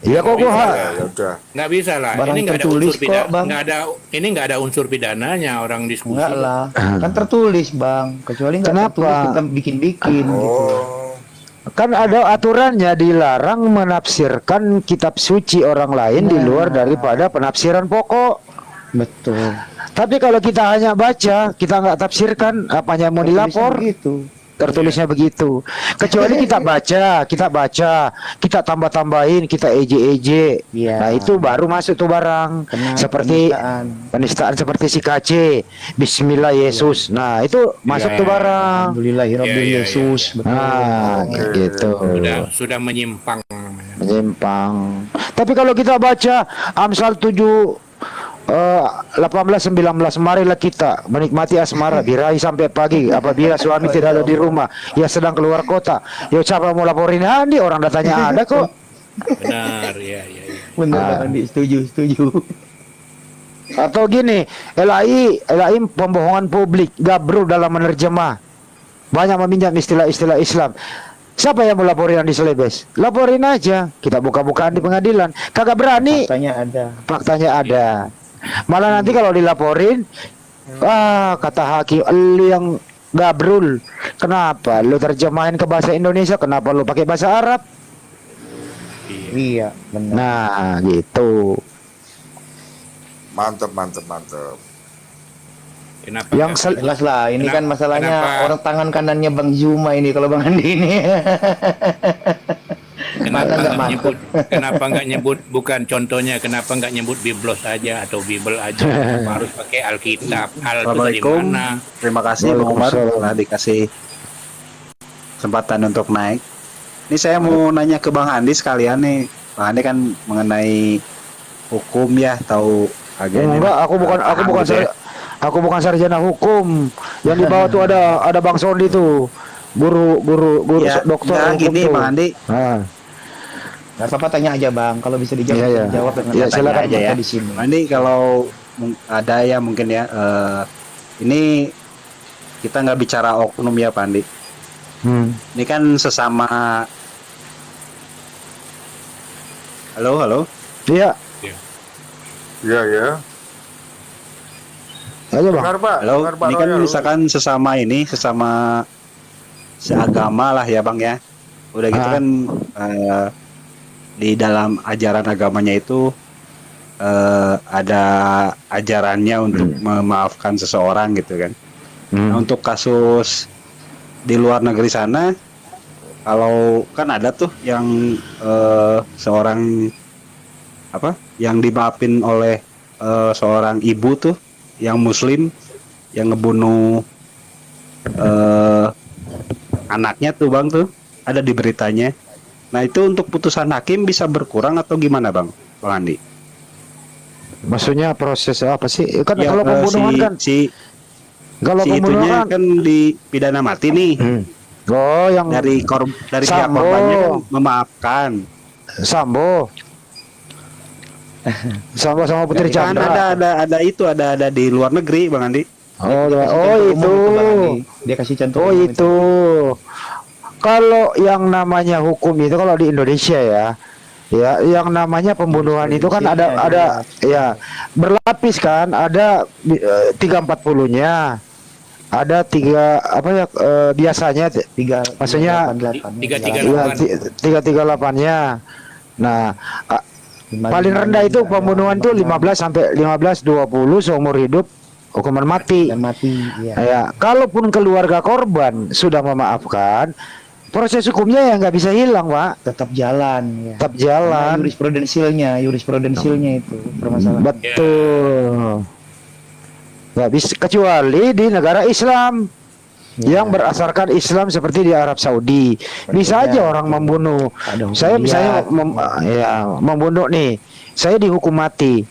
Ya kok gua Ya udah. Nggak bisa lah. Barang Ini nggak ada tertulis unsur kok, pidana. Bang. Nggak ada unsur pidananya orang diskusi. enggak lah. Kan tertulis Bang. Kecuali enggak Kenapa? tertulis kita bikin-bikin gitu. Oh, kan ada aturannya, dilarang menafsirkan kitab suci orang lain di luar daripada penafsiran pokok. Betul. Tapi kalau kita hanya baca, kita nggak tafsirkan, apanya mau dilapor? Gitu. Tertulisnya begitu. Kecuali kita baca, kita tambah-tambahin, kita eje-eje. Iya. Nah itu baru masuk tuh barang. Kena Seperti penistaan seperti si KC, Bismillah Yesus. Nah itu masuk tuh barang. Alhamdulillahirabbil Iya. Yesus. Betul. Nah gitu. Sudah menyimpang namanya. Menyimpang. Tapi kalau kita baca Amsal 18-19, marilah kita menikmati asmara birahi sampai pagi. Apabila suami tidak ada di rumah, ia sedang keluar kota. Ya siapa mau laporin Andi? Orang datanya ada kok. Benar, ya. Benar Andi, setuju. Atau gini, LAI pembohongan publik, gabrul dalam menerjemah, banyak meminjam istilah-istilah Islam. Siapa yang mau laporin Andi Selebes? Laporin aja, kita buka-bukaan di pengadilan. Kagak berani. Faktanya ada. Malah nanti kalau dilaporin, kata hakim, lu yang gabrul. Kenapa lu terjemahin ke bahasa Indonesia? Kenapa lu pakai bahasa Arab? Iya, benar. Nah, gitu. mantep. Kenapa? Jelas lah, ini kan masalahnya kenapa- orang tangan kanannya Bang Zuma ini kalau Bang Andi ini. Kenapa nggak nyebut, bukan contohnya, kenapa nggak nyebut Biblos aja atau Bible aja? Kenapa harus pakai Alkitab? Assalamualaikum. Terima kasih Bang Umar telah dikasih kesempatan untuk naik. Ini saya mau nanya ke Bang Andi sekalian nih. Bang Andi kan mengenai hukum ya, tahu agak Enggak, aku bukan sarjana hukum. Yang di bawah tuh ada Bang Sondi tuh. Guru ya, dokter nah, hukum gini tuh. Bang Andi. Gak apa-apa, tanya aja Bang. Kalau bisa dijawab, Iya. jawab dengan Ya, tanya silakan aja ya ya. di sini. Bang Andi, kalau ada ya mungkin ya, ini kita nggak bicara oknum ya Pak Andi. Ini kan sesama. Halo. Iya. Iya. Ayo Bang. Benar Pak. Halo, Benar, Pak ini kan Royal. misalkan sesama seagama lah ya Bang ya. Udah gitu kan di dalam ajaran agamanya itu ada ajarannya untuk memaafkan seseorang gitu kan. Nah, untuk kasus di luar negeri sana, kalau kan ada tuh yang seorang yang dimaafin oleh seorang ibu tuh yang muslim yang ngebunuh anaknya tuh Bang tuh ada di beritanya. Nah itu untuk putusan hakim bisa berkurang atau gimana Bang Andi? Maksudnya proses apa sih? Kan Ya, kalau pembunuhan kan kalau si itunya pembunuhan kan dipidana mati nih. Oh, yang dari pihak Sambo. korbannya kan memaafkan. Sambo sama Putri Kan Chandra. ada di luar negeri Bang Andi. Oh itu. Dia kasih contoh. Oh itu. kalau yang namanya hukum itu kalau di Indonesia ya yang namanya pembunuhan itu kan ada ya berlapis kan, ada 340-nya, ada tiga apa ya biasanya tiga maksudnya 338-nya. Nah, paling rendah itu pembunuhan itu 15 sampai 15-20 seumur hidup hukuman mati. Ya, kalaupun keluarga korban sudah memaafkan, proses hukumnya ya nggak bisa hilang, Pak. tetap jalan ya. Tetap jalan. Jurisprudensialnya itu permasalahan. Betul. Nggak bisa kecuali di negara Islam yang berdasarkan Islam seperti di Arab Saudi. Bisa aja orang membunuh. Saya misalnya membunuh nih, saya dihukum mati.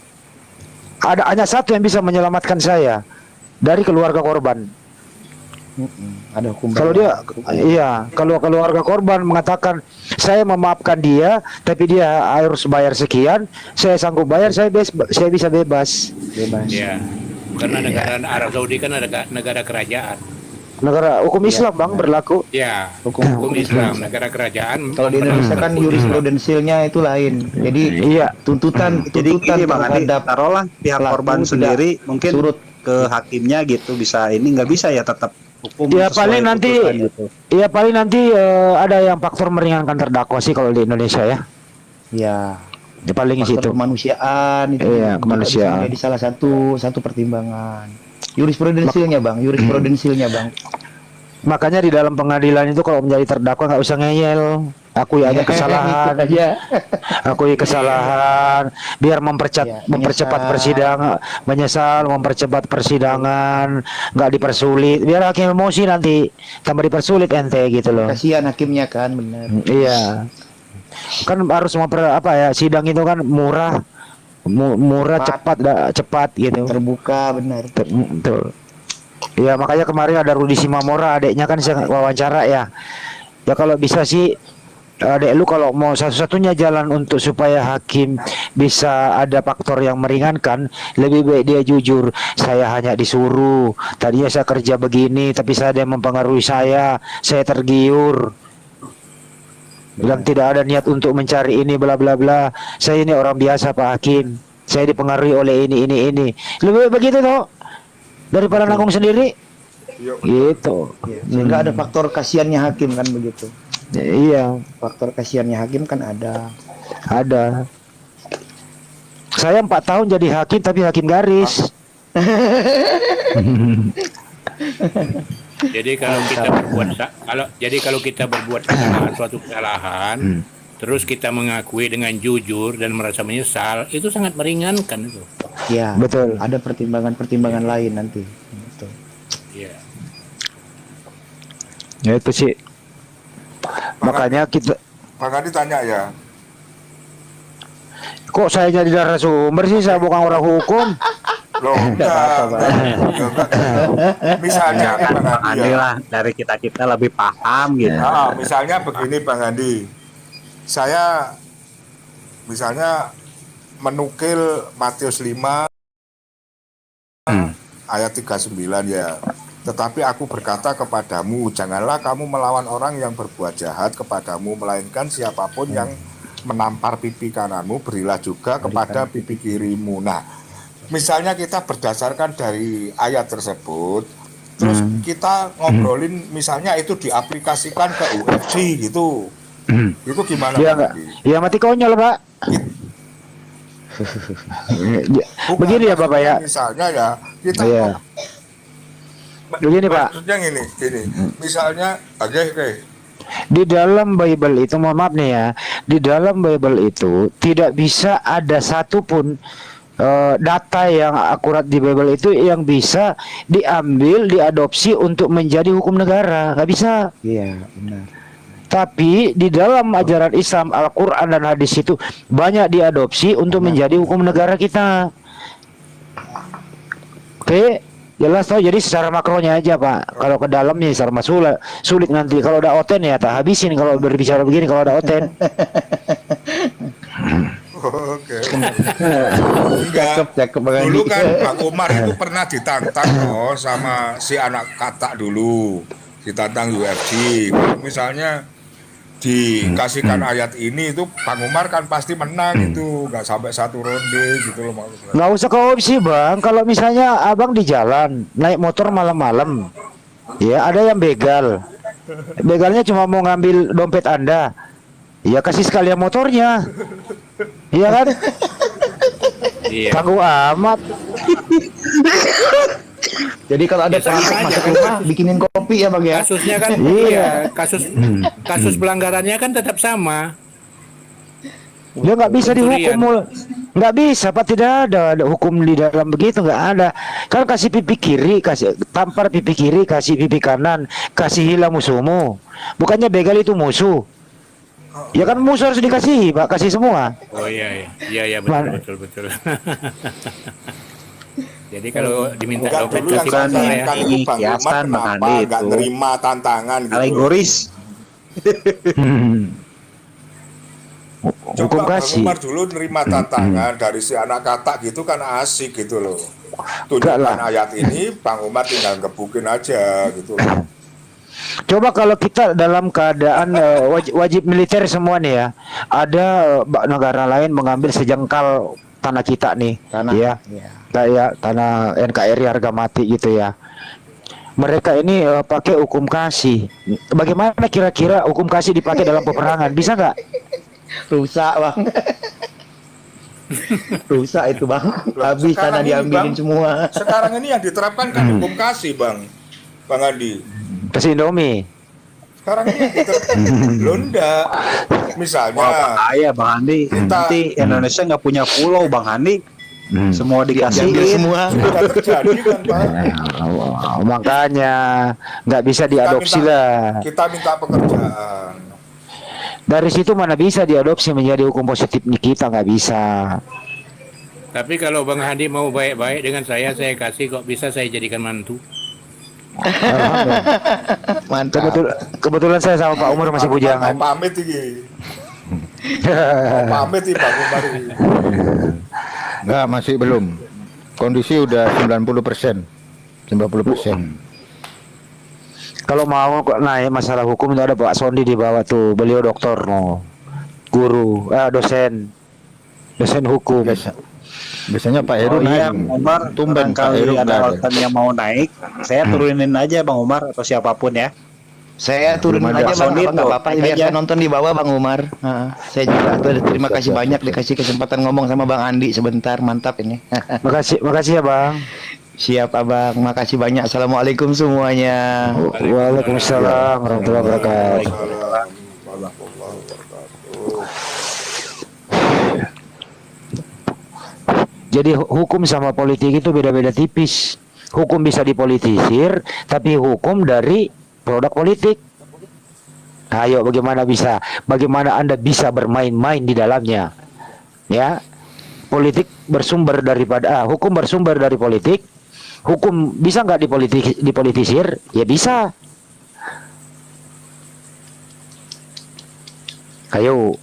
Hanya satu yang bisa menyelamatkan saya dari keluarga korban. Ada hukum. Kalau dia, kalau keluarga korban mengatakan saya memaafkan dia, tapi dia harus bayar sekian, saya sanggup bayar, saya bisa bebas. Ya, karena negara Arab Saudi kan ada negara kerajaan. Negara hukum Islam bang berlaku. Ya, hukum Islam, negara kerajaan. Kalau di Indonesia kan jurisprudensialnya itu lain. Jadi tuntutan Jadi Bang Andi, terhadap taruhlah pihak pelaku korban tidak sendiri mungkin surut ke hakimnya gitu, bisa ini nggak bisa ya tetap hukum Ya sesuai paling nanti, putusan gitu. ya paling nanti ada yang faktor meringankan terdakwa sih kalau di Indonesia ya. ya Ya paling faktor situ. kemanusiaan itu Iya, juga kemanusiaan. bisa menjadi salah satu pertimbangan. Jurisprudensialnya bang. Makanya di dalam pengadilan itu kalau menjadi terdakwa nggak usah ngeyel, akui aja kesalahan, akui kesalahan, biar mempercepat persidangan, menyesal mempercepat persidangan, nggak dipersulit, biar hakim emosi nanti tambah dipersulit ente gitu loh. Kasihan hakimnya kan, benar. Iya, kan harus sidang itu kan murah, cepat gitu, terbuka, benar. Betul. Ya makanya kemarin ada Rudi Simamora, adeknya kan saya wawancara ya. Ya kalau bisa sih adek lu kalau mau satu-satunya jalan untuk supaya hakim bisa ada faktor yang meringankan, lebih baik dia jujur. Saya hanya disuruh, tadinya saya kerja begini tapi saya ada yang mempengaruhi saya tergiur. Bilang tidak ada niat untuk mencari ini bla bla bla. Saya ini orang biasa Pak Hakim. Saya dipengaruhi oleh ini. Lebih baik begitu toh daripada nanggung sendiri. Gitu. Sehingga ada faktor kasihannya hakim kan begitu. Iya. Faktor kasihannya hakim kan ada. Saya 4 tahun jadi hakim tapi hakim garis. Jadi kalau kita berbuat suatu kesalahan, terus kita mengakui dengan jujur dan merasa menyesal, itu sangat meringankan itu. Ya, betul. Ada pertimbangan lain nanti. Betul. Iya. Ya itu sih. Makanya kita. Makanya tanya ya. Kok saya jadi narasumber sih? Saya bukan orang hukum. Loh, enggak. Misalnya Bang Andi Andi lah, dari kita lebih paham gitu. Misalnya begini Bang Andi. Saya misalnya menukil Matius 5 ayat 39 ya. Tetapi aku berkata kepadamu, janganlah kamu melawan orang yang berbuat jahat kepadamu, melainkan siapapun yang menampar pipi kananmu, berilah juga kepada pipi kirimu. Nah, misalnya kita berdasarkan dari ayat tersebut, terus kita ngobrolin misalnya itu diaplikasikan ke UFC gitu. Itu gimana? Ya mati konyol Pak. Begini ya Bapak ya. Misalnya ya kita begini Pak. Maksudnya gini. Misalnya oke. Di dalam Bible itu, mohon maaf nih ya, di dalam Bible itu tidak bisa ada satupun data yang akurat di Bible itu yang bisa diambil, diadopsi untuk menjadi hukum negara, nggak bisa. Iya, benar. Tapi di dalam ajaran Islam, Al-Quran dan hadis itu banyak diadopsi untuk menjadi hukum negara kita. Oke, jelas toh. Jadi secara makronya aja Pak. Kalau ke dalamnya secara sulit nanti. Kalau udah oten ya tak habisin kalau berbicara begini kalau udah oten. Oke. Enggak. Dulu kan Pak Umar itu pernah ditantang sama si anak katak dulu. ditantang UFC. Kalau misalnya dikasihkan ayat ini itu Bang Umar kan pasti menang itu, nggak sampai 1 ronde gitu loh maksudnya. Nggak usah ke opsi bang. Kalau misalnya abang di jalan naik motor malam-malam, ya ada yang begal. Begalnya cuma mau ngambil dompet Anda, ya kasih sekalian motornya, iya kan? Iya. Tangguh amat. Jadi kalau ada perampok masuk rumah, bikinin kopi ya bang ya. Kasusnya kan Iya. kasus pelanggarannya kan tetap sama. Dia nggak bisa dihukum, nggak bisa pak, tidak ada hukum di dalam begitu, nggak ada. Kan kasih pipi kiri, kasih tampar pipi kiri, kasih pipi kanan, kasih hilang musuhmu. Bukannya begal itu musuh. Ya kan musuh harus dikasih pak, kasih semua. Oh iya betul. Jadi kalau diminta Enggak, dompet dulu yang kasih saya motor ya. sayangkan itu Bang Umar Kiasan, Bang kenapa Andi nggak itu. nerima tantangan gitu. Alegoris. Coba Hukum Bang kasih. Umar dulu nerima tantangan dari si anak katak gitu kan asik gitu loh. Enggak Tunjukkan lah. ayat ini, Bang Umar tinggal gebukin aja gitu loh. Coba kalau kita dalam keadaan wajib militer semua nih ya, ada negara lain mengambil sejengkal tanah kita nih, Tanah. ya, kayak tanah NKRI harga mati gitu ya. Mereka ini pakai hukum kasih. Bagaimana kira-kira hukum kasih dipakai dalam peperangan? Bisa nggak? Rusak bang. Rusak itu bang. Habis Sekarang tanah ini, diambilin Bang, semua. Sekarang ini yang diterapkan kan hukum kasih Bang Andi. Kasih Indomie. Sekarang ini yang diterapkan loh enggak. Misalnya Wah, bahaya Bang Andi. Nanti Indonesia nggak punya pulau Bang Andi. Semua dikasihin. semua. sudah terjadi kan Pak. Makanya nggak bisa diadopsi lah. Kita minta pekerjaan. Dari situ mana bisa diadopsi menjadi hukum positifnya, kita nggak bisa. Tapi kalau Bang Hadi mau baik-baik dengan saya kasih, kok bisa saya jadikan mantu. Mantap. Kebetulan saya sama Pak Umar masih bujangan. Mau pamit ini. Mau pamit ini Pak Umar ini. Enggak, masih belum. Kondisi udah 90%. 90%. Kalau mau kok naik masalah hukum itu ada Pak Sondi di bawah tuh, beliau doktor no, guru, dosen hukum. Biasanya Pak Heru Iya, naik. Bang Umar, Tumben Pak kali Heru ada nggak ada. lautan yang mau naik, saya turunin aja Bang Umar atau siapapun ya. Saya turunin Belum ada. aja bang, Sondi apa nggak tuh, apa-apa. naik Biar aja. saya nonton di bawah bang Umar. Saya juga tuh terima kasih banyak dikasih kesempatan ngomong sama bang Andi sebentar, mantap ini. Makasih ya Bang. Siap abang, makasih banyak. Assalamualaikum semuanya. Waalaikumsalam warahmatullahi wabarakatuh. Warahmatullahi wabarakatuh. Jadi hukum sama politik itu beda-beda tipis. Hukum bisa dipolitisir, tapi hukum dari produk politik. Ayo bagaimana Anda bisa bermain-main di dalamnya? Ya. Politik bersumber daripada hukum bersumber dari politik. Hukum bisa nggak dipolitisir? Ya bisa. Ayo,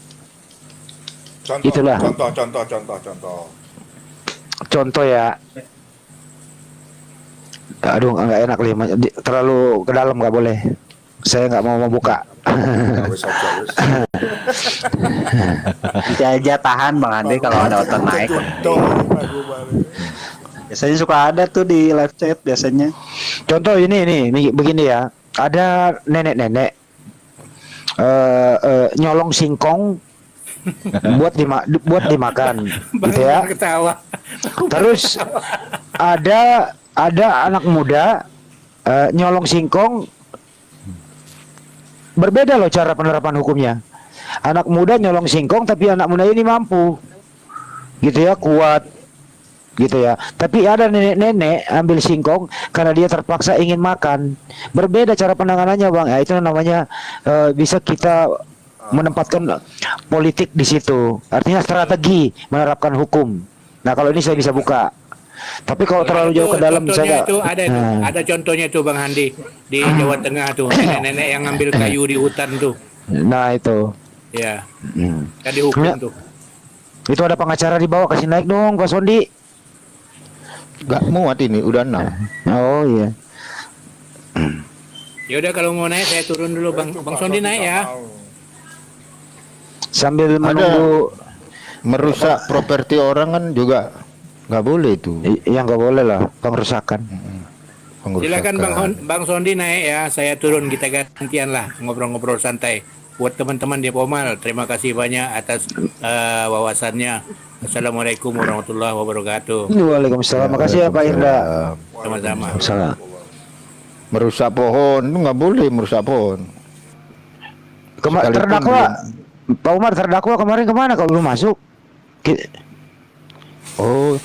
Itulah. Contoh. contoh ya. Aduh, nggak enak nih, terlalu ke dalam nggak boleh. Saya nggak mau membuka. Wis aja, wis. Nanti aja tahan Bang Andi kalau ada otot naik. Contoh, Bang Umar. Biasanya suka ada tuh di live chat biasanya. Contoh ini begini ya. Ada nenek-nenek nyolong singkong buat dimakan, gitu ya. Ketawa. Terus ada anak muda nyolong singkong. Berbeda loh cara penerapan hukumnya. Anak muda nyolong singkong, tapi anak muda ini mampu, gitu ya, kuat, gitu ya. Tapi ada nenek-nenek ambil singkong karena dia terpaksa ingin makan. Berbeda cara penanganannya bang. Ya, itu namanya bisa kita menempatkan politik di situ. Artinya strategi menerapkan hukum. Nah kalau ini saya bisa buka. Tapi kalau terlalu jauh ke dalam Contohnya saya itu ada contohnya tuh Bang Handi di Jawa Tengah tuh, nenek-nenek yang ngambil kayu di hutan tuh. Nah itu. Ya. Kan dihukum tuh. Itu ada pengacara di bawah, kasih naik dong Pak Sondi. Nggak muat ini, udah 6. Oh iya. Ya udah kalau mau naik saya turun dulu Bang. Itu Bang Pak Sondi Sondi naik nggak ya. mau. Sambil menunggu Merusak properti orang kan juga nggak boleh itu. yang nggak boleh lah pengrusakan. Silakan Pengrusakan. Bang Sondi naik ya. Saya turun, kita gantian lah ngobrol-ngobrol santai. Buat teman-teman di Pomal, terima kasih banyak atas wawasannya. Assalamualaikum warahmatullahi wabarakatuh. Waalaikumsalam. Makasih ya Pak Indra. Sama-sama. Salam. Merusak pohon itu nggak boleh, merusak pohon. Sekalipun Terdakwa Pak Umar terdakwa kemarin kemana kalau belum masuk? Oh,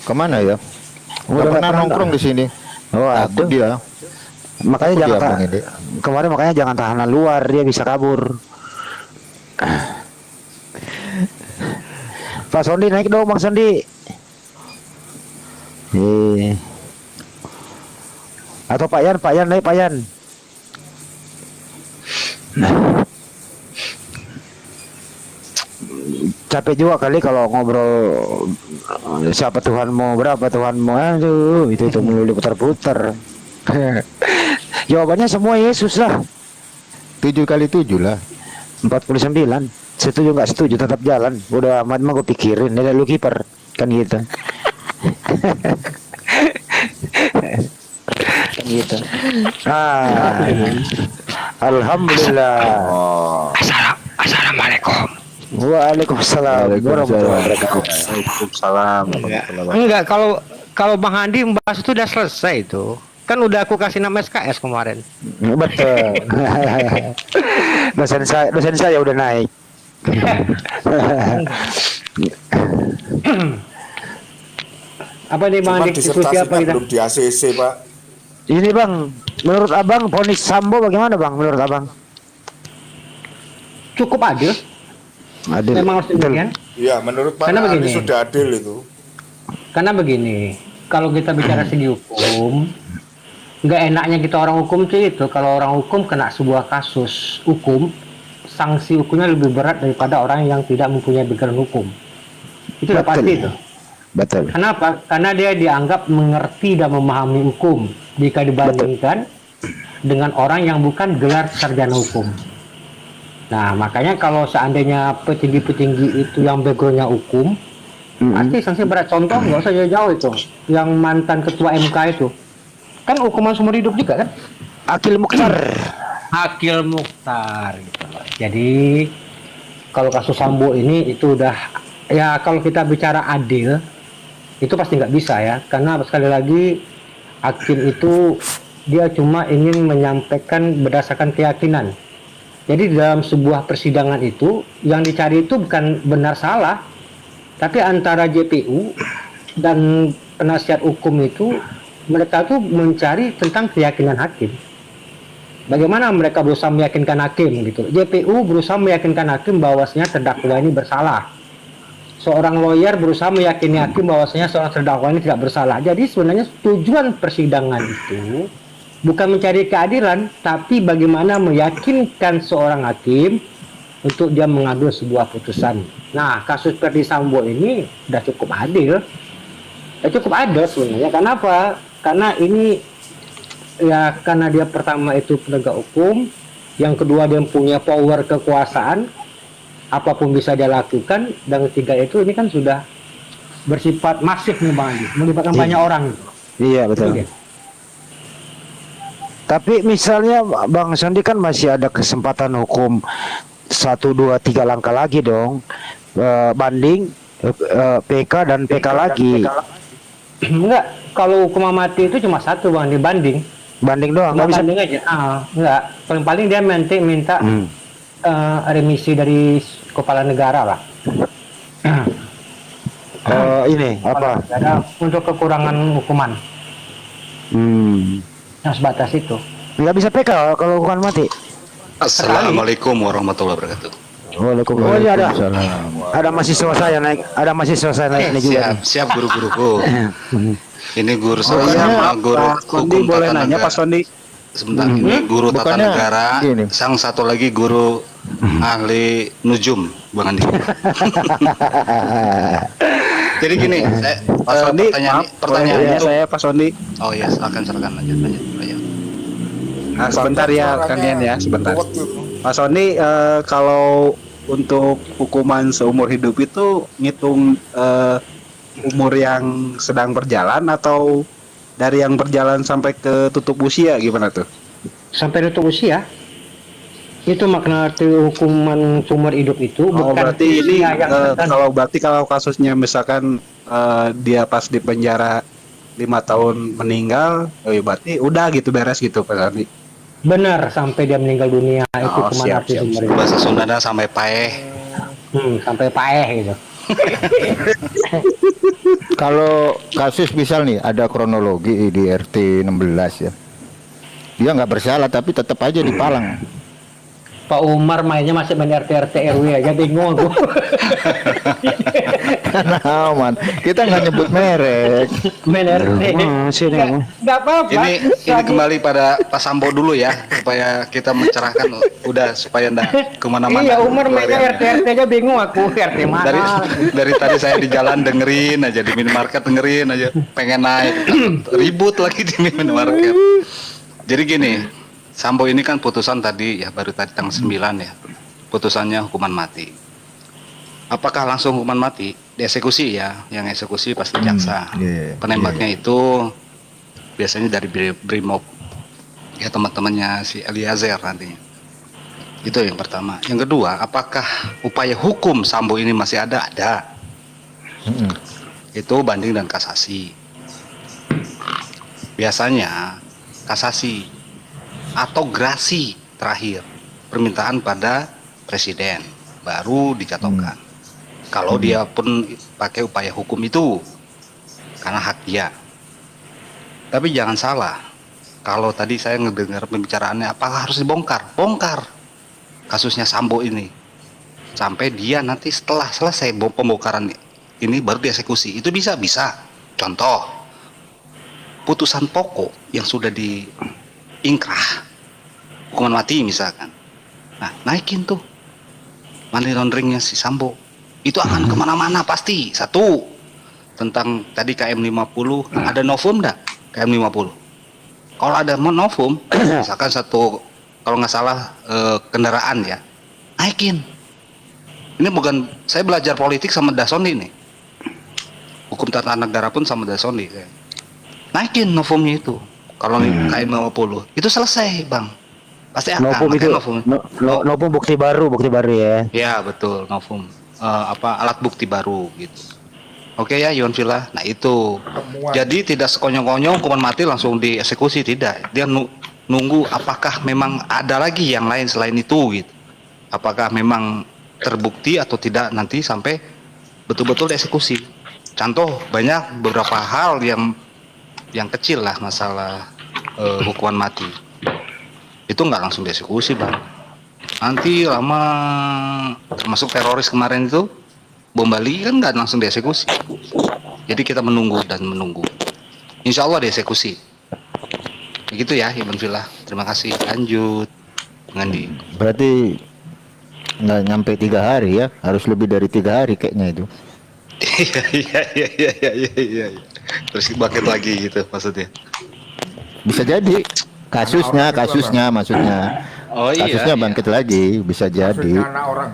kemana ya? Udah Nggak pernah pernah nongkrong di sini. Oh, Takut aduh. dia. Makanya Takut jangan dia, Bang Ede. kemarin makanya jangan tahanan luar, dia bisa kabur. Pak Sondi naik dong Bang Sondi. Atau Pak Yan naik Pak Yan. Capek juga kali kalau ngobrol siapa Tuhan mau berapa Tuhan mau, aduh itu melulu putar-putar. Jawabannya semua Yesus lah. 7 kali 7 lah. 49. Setuju nggak setuju tetap jalan. Udah amat mah gue pikirin, ini lu kiper kan gitu. Kan gitu. Alhamdulillah. Assalamualaikum. Waalaikumsalam warahmatullahi wabarakatuh. Waalaikumsalam. Enggak, kalau Bang Andi membahas itu udah selesai itu. Kan udah aku kasih nama SKS kemarin. Betul. dosen saya udah naik. Apa nih Bang Cuma Andi diskusi apa disertasinya kita? belum di ACC, Pak. Ini Bang, menurut Abang vonis Sambo bagaimana Bang? Menurut Abang? Cukup adil. Adil. Memang harus demikian. Iya, menurut Pak Karena Andi begini. sudah adil itu. Karena begini, kalau kita bicara segi hukum, nggak enaknya kita orang hukum sih itu kalau orang hukum kena sebuah kasus hukum, sanksi hukumnya lebih berat daripada orang yang tidak mempunyai background hukum. Itu udah pasti itu. Betul. Kenapa? Karena dia dianggap mengerti dan memahami hukum jika dibandingkan dengan orang yang bukan gelar sarjana hukum. Nah, makanya kalau seandainya petinggi-petinggi itu yang backgroundnya hukum, pasti sanksi berat. Contoh nggak usah jauh-jauh itu, yang mantan ketua MK itu, kan hukuman seumur hidup juga kan? Akil Mukhtar. Akil Mukhtar. Gitu. Jadi kalau kasus Sambo ini itu udah, ya kalau kita bicara adil, itu pasti nggak bisa ya, karena sekali lagi hakim itu dia cuma ingin menyampaikan berdasarkan keyakinan. Jadi dalam sebuah persidangan itu yang dicari itu bukan benar salah, tapi antara JPU dan penasihat hukum itu mereka tuh mencari tentang keyakinan hakim. Bagaimana mereka berusaha meyakinkan hakim gitu. JPU berusaha meyakinkan hakim bahwasanya terdakwa ini bersalah. Seorang lawyer berusaha meyakini hakim bahwasanya seorang terdakwa ini tidak bersalah. Jadi sebenarnya tujuan persidangan itu bukan mencari keadilan, tapi bagaimana meyakinkan seorang hakim untuk dia mengambil sebuah putusan. Nah, kasus Ferdi Sambo ini sudah cukup adil. Cukup adil sebenarnya. Kenapa? Karena ini ya karena dia pertama itu penegak hukum, yang kedua dia punya power kekuasaan, apapun bisa dia lakukan, dan ketiga itu ini kan sudah bersifat masif nih Bang Andi, melibatkan banyak orang. Iya betul. Oke. Tapi misalnya Bang Sondi kan masih ada kesempatan hukum 1, 2, 3 langkah lagi dong, banding PK dan PK lagi. Enggak, kalau hukuman mati itu cuma satu Bang, dibanding. Banding doang, Nggak nggak bisa. banding aja. Enggak, paling dia minta remisi dari kepala negara lah. Ini apa? Negara untuk kekurangan hukuman. Yang sebatas itu. Nggak bisa PK kalau hukuman mati. Assalamualaikum warahmatullahi wabarakatuh. Waalaikumsalam. Oh iya ada mahasiswa saya naik, ini juga. Siap guru-guruku. Ini guru Iya, sama Pak guru Sondi hukum boleh tata nanya negara. Pak Sondi. Sebentar, ini guru tata Bukannya negara, gini. sang satu lagi guru ahli nujum, Bang Andi. Jadi gini, Pak Sony, maaf, pertanyaan boleh itu. saya Pak Sony. Oh ya, silakan lanjut. Nah, sebentar ya, kalian ya, sebentar. Ruwet tuh. Pak Sony, kalau untuk hukuman seumur hidup itu ngitung umur yang sedang berjalan atau dari yang berjalan sampai ke tutup usia gimana tuh? Sampai tutup usia. Itu makna arti hukuman seumur hidup itu Oh, bukan berarti ini usia yang tertentu. kalau kasusnya misalkan dia pas di penjara 5 tahun meninggal, berarti udah gitu beres gitu Pak Sony. Benar, sampai dia meninggal dunia itu Oh, hukuman siap, arti siap, seumur siap. hidup. Bahasa Sundanya sampai paeh. Sampai paeh gitu. Kalau kasus misal nih ada kronologi di RT 16 ya. Dia nggak bersalah tapi tetap aja dipalang. Pak Umar mainnya masih main RT RW aja, bingung aku. Karena aman. Kita nggak nyebut merek. Main RT. Masih nih. Nggak apa-apa. Ini kembali pada Pak Sambo dulu ya, supaya kita mencerahkan, udah supaya enggak kemana-mana. Iya, Umar mainnya keluarganya. RT aja bingung aku, RT mana. Dari tadi saya di jalan dengerin aja, di minimarket dengerin aja, pengen naik, ribut lagi di minimarket. Jadi gini, Sambo ini kan putusan tadi ya, baru tadi tanggal 9 ya, putusannya hukuman mati. Apakah langsung hukuman mati? Dieksekusi ya, yang eksekusi pasti jaksa. Penembaknya itu biasanya dari Brimob, ya teman-temannya si Eliezer nantinya. Itu yang pertama. Yang kedua, apakah upaya hukum Sambo ini masih ada? Ada. Itu banding dan kasasi. Biasanya kasasi atau grasi terakhir, permintaan pada presiden baru dicatokkan. Kalau dia pun pakai upaya hukum itu karena hak dia. Tapi jangan salah, kalau tadi saya ngedengar pembicaraannya, apakah harus dibongkar? Bongkar kasusnya Sambo ini sampai dia nanti setelah selesai pembongkaran ini baru dieksekusi. Itu bisa. Contoh, putusan pokok yang sudah diingkrah, hukuman mati misalkan. Nah, naikin tuh money launderingnya si Sambo. Itu akan kemana-mana pasti. Satu, tentang tadi KM 50, ada novum enggak? KM 50. Kalau ada novum, misalkan satu, kalau nggak salah kendaraan ya, naikin. Ini bukan, saya belajar politik sama Dasoni nih. Hukum tata negara pun sama Dasoni. Naikin novumnya itu. Kalau KM 50, itu selesai bang. Pasti akan Novum gitu. itu novum. novum bukti baru ya. Ya betul, novum. Alat bukti baru gitu. Oke ya, Iwan Villa. Nah itu. Jadi tidak sekonyong-konyong hukuman mati langsung dieksekusi, tidak. Dia nunggu apakah memang ada lagi yang lain selain itu gitu. Apakah memang terbukti atau tidak nanti sampai betul-betul dieksekusi. Contoh banyak beberapa hal yang kecil lah masalah hukuman mati. Itu nggak langsung dieksekusi bang. Nanti lama, termasuk teroris kemarin itu bom Bali kan nggak langsung dieksekusi. Jadi kita menunggu dan menunggu. Insya Allah dieksekusi. Begitu ya Iwan Villa. Terima kasih. Lanjut Ngandi. Berarti nggak nyampe 3 hari ya, harus lebih dari 3 hari kayaknya itu. Iya. Terus bangkit lagi gitu maksudnya. Bisa jadi kasusnya maksudnya. Oh iya. Kasusnya bangkit lagi, bisa jadi. Anak orang.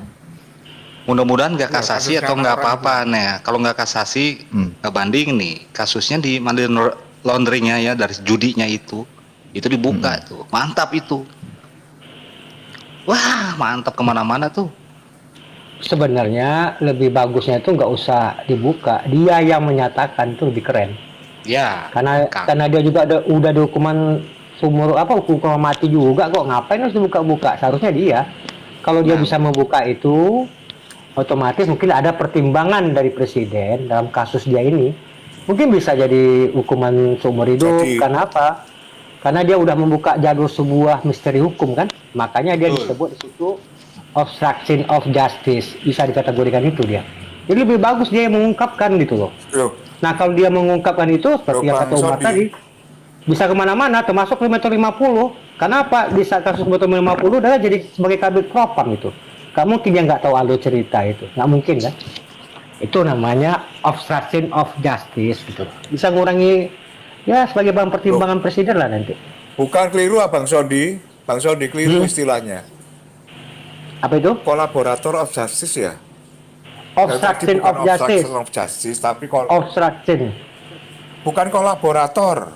Mudah-mudahan nggak kasasi kasus atau nggak orang apa-apa. Nah, kalau nggak kasasi, nggak banding nih. Kasusnya di money launderingnya ya, dari judinya itu dibuka tuh. Mantap itu. Wah, mantap kemana-mana tuh. Sebenarnya lebih bagusnya itu nggak usah dibuka. Dia yang menyatakan itu lebih keren. Ya. Karena dia juga udah ada hukuman hukuman mati juga kok, ngapain harus dibuka-buka? Seharusnya dia, kalau dia bisa membuka itu, otomatis mungkin ada pertimbangan dari presiden dalam kasus dia ini, mungkin bisa jadi hukuman seumur hidup. Karena apa? Karena dia udah membuka jalur sebuah misteri hukum kan, makanya dia disebut di situ obstruction of justice, bisa dikategorikan itu dia. Jadi lebih bagus dia yang mengungkapkan gitu loh. Nah kalau dia mengungkapkan itu seperti yang kata Umar tadi, bisa kemana-mana, termasuk kilometer 50. Karena apa? Di saat kasus kilometer 50 adalah jadi sebagai kabel propam itu. Gak mungkin dia nggak tahu alur cerita itu, nggak mungkin kan? Itu namanya obstruction of justice gitu. Bisa ngurangi ya sebagai bahan pertimbangan presiden lah nanti. Bukan keliru Bang Sodi. Bang Sodi keliru istilahnya. Apa itu? Kolaborator of justice ya? Obstruction Bukan of justice. obstruction of justice, tapi Obstruction. bukan kolaborator.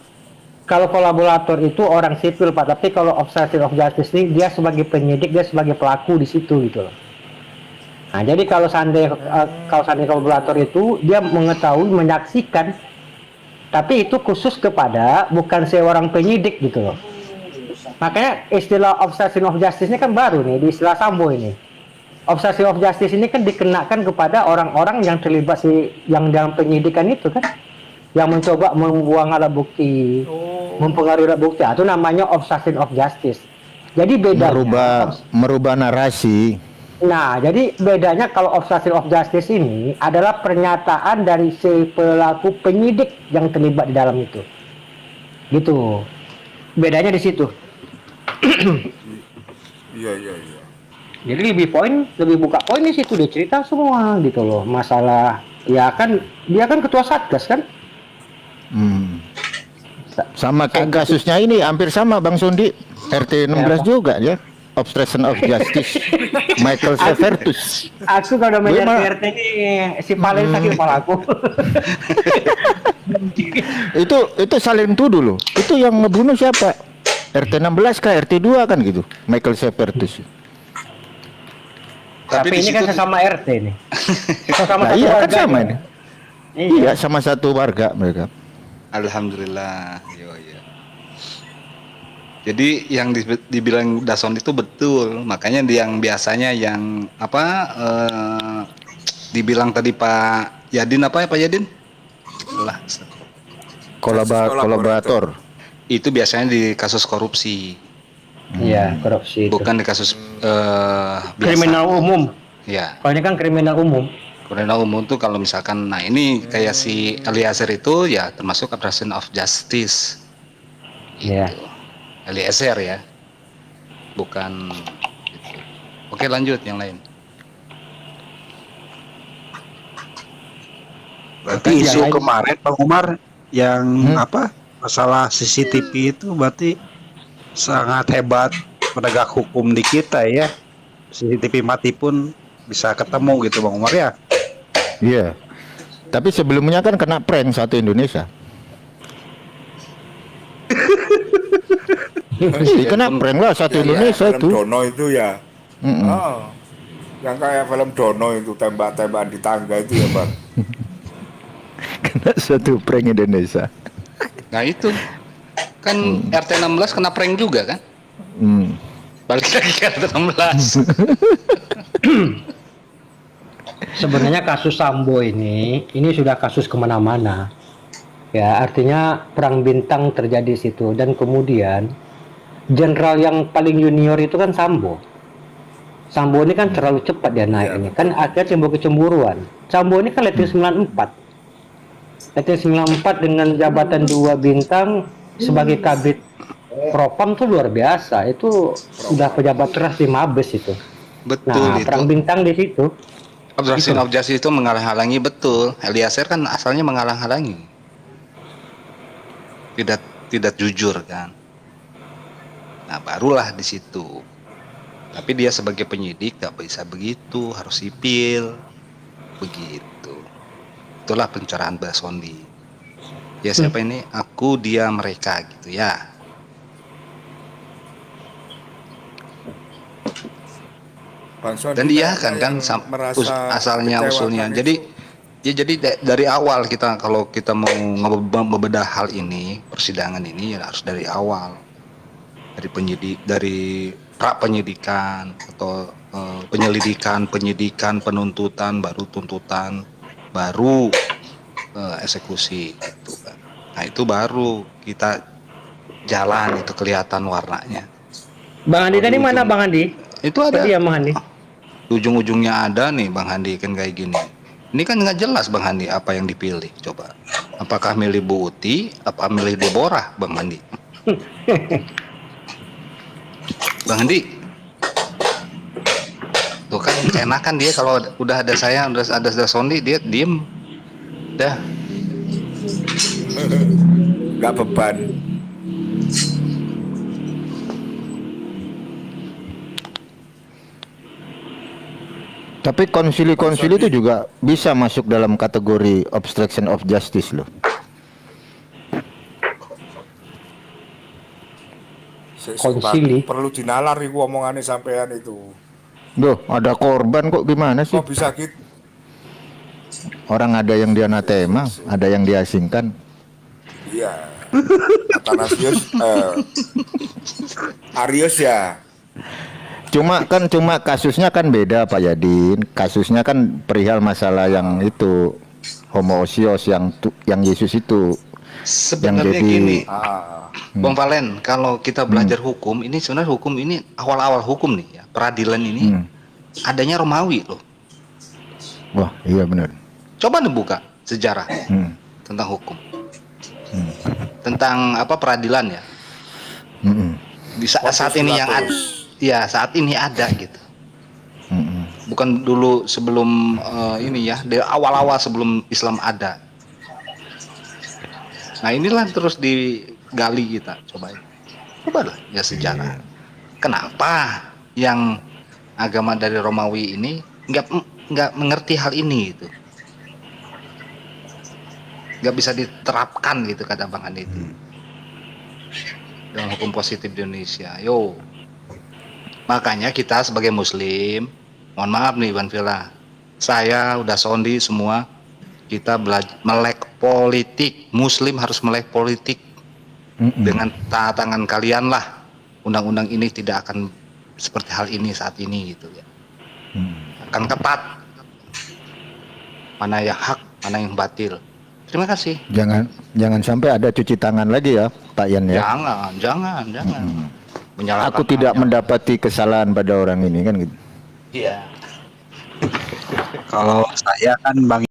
Kalau kolaborator itu orang sipil Pak, tapi kalau obstruction of justice ini dia sebagai penyidik, dia sebagai pelaku di situ gitu loh. Nah, jadi kalau seandainya kolaborator itu dia mengetahui, menyaksikan, tapi itu khusus kepada bukan seorang penyidik gitu loh. Makanya istilah obstruction of justice ini kan baru nih di istilah Sambo ini. Obstruction of justice ini kan dikenakan kepada orang-orang yang terlibat yang dalam penyidikan itu kan, yang mencoba membuang alat bukti, mempengaruhi alat bukti, itu namanya obstruction of justice. Jadi bedanya merubah narasi. Nah, jadi bedanya kalau obstruction of justice ini adalah pernyataan dari si pelaku penyidik yang terlibat di dalam itu. Gitu. Bedanya di situ. Iya. Jadi lebih buka poin di situ, dia cerita semua gitu loh. Masalah ya kan dia kan ketua Satgas kan? Sama kayak kasusnya ini hampir sama Bang Sondi, RT 16 juga ya. Obstruction of justice Michael Severtus. Aku kalau main RT ini si paling sakit kepala aku. itu saling tuduh loh. Itu yang ngebunuh siapa? RT 16 kah RT 2 kan gitu. Michael Severtus. Tapi ini kan sesama RT nih. Nah, iya kan sama ini. Iya sama satu warga mereka. Alhamdulillah. Iya. Jadi yang dibilang Dason itu betul. Makanya yang biasanya yang dibilang tadi Pak Yadin apa ya Pak Yadin? Kolaborator. Itu biasanya di kasus korupsi. Iya, korupsi. Bukan di kasus kriminal umum. Ya. Kalau ini kan kriminal umum. Kriminal umum tuh kalau misalkan, nah ini kayak si Eliezer itu ya termasuk obstruction of justice. Iya. Eliezer ya. Bukan. Gitu. Oke lanjut yang lain. Berarti isu kemarin Bang Umar yang masalah CCTV itu berarti sangat hebat penegak hukum di kita ya. CCTV mati pun bisa ketemu gitu Bang Umar ya. Iya. Tapi sebelumnya kan kena prank satu Indonesia. Kena prank lah satu Indonesia itu. Dono itu ya. Yang kayak film Dono itu tembak-tembakan di tangga itu ya Bang. Kena satu prank Indonesia. Nah itu kan RT 16 kena prank juga kan? Balik lagi ke RT 16. Sebenarnya kasus Sambo ini sudah kasus kemana-mana. Ya artinya perang bintang terjadi di situ dan kemudian jenderal yang paling junior itu kan Sambo. Sambo ini kan terlalu cepat dia naik ini kan akhirnya timbul kecemburuan. Sambo ini kan Letnan 94. Letnan 94 dengan jabatan 2 bintang sebagai kabit Propam tuh luar biasa. Itu sudah pejabat keras di Mabes itu. Betul nah, perang bintang di situ. Obstruction of justice itu menghalang-halangi betul. Eliezer kan asalnya menghalang-halangi. Tidak jujur kan. Nah, barulah di situ. Tapi dia sebagai penyidik gak bisa begitu, harus sipil. Begitu. Itulah pencerahan Basondi. Ya siapa ini? Aku, dia, mereka gitu ya. Dan dia kan asalnya usulnya. Jadi dari awal kalau kita mau membedah hal ini, persidangan ini ya harus dari awal. Dari pra penyidikan atau penyidikan, penuntutan, baru tuntutan, baru eksekusi gitu kan. Nah, itu baru kita jalan itu kelihatan warnanya. Bang Andi tadi mana Bang Andi? Itu ada. Tadi ya Bang Andi. Ujung-ujungnya ada nih Bang Handi kan kayak gini. Ini kan nggak jelas Bang Handi apa yang dipilih. Coba. Apakah milih Bu Uti? Apa milih Deborah Bang Handi? Bang Handi. Tuh kan enakan dia kalau udah ada saya, udah ada Sondi, dia diem. Dah. Nggak beban. Tapi konsili-konsili itu juga bisa masuk dalam kategori obstruction of justice loh. Konsili. Perlu dinalar iku omongane sampean itu. Loh, ada korban kok gimana sih? Kok bisa gitu? Orang ada yang dianatema, ada yang diasingkan. Iya. Athanasius Arius ya. Cuma kasusnya kan beda Pak Yadin. Kasusnya kan perihal masalah yang itu homoousios yang Yesus itu. Sebenarnya yang jadi, gini, Bang Valen, kalau kita belajar hukum, ini sebenarnya hukum ini awal-awal hukum nih ya, peradilan ini adanya Romawi loh. Wah, iya benar. Coba dibuka sejarah tentang hukum, tentang apa peradilan ya. Di saat ini yang ada, ya saat ini ada gitu. Bukan dulu sebelum ini ya, dari awal-awal sebelum Islam ada. Nah inilah terus digali kita, cobalah ya sejarah. Kenapa yang agama dari Romawi ini nggak mengerti hal ini gitu, nggak bisa diterapkan gitu kata Bang Andi itu dalam hukum positif di Indonesia. Makanya kita sebagai Muslim, mohon maaf nih Bang Villa, saya udah Sondi semua, kita melek politik. Muslim harus melek politik. Dengan tangan kalian lah undang-undang ini tidak akan seperti hal ini saat ini gitu ya. Akan ketat. Mana yang hak, mana yang batil. Terima kasih. Jangan sampai ada cuci tangan lagi ya Pak Yan ya. Jangan. Aku tidak mendapati kesalahan pada orang ini kan gitu. Iya. Kalau saya kan Bang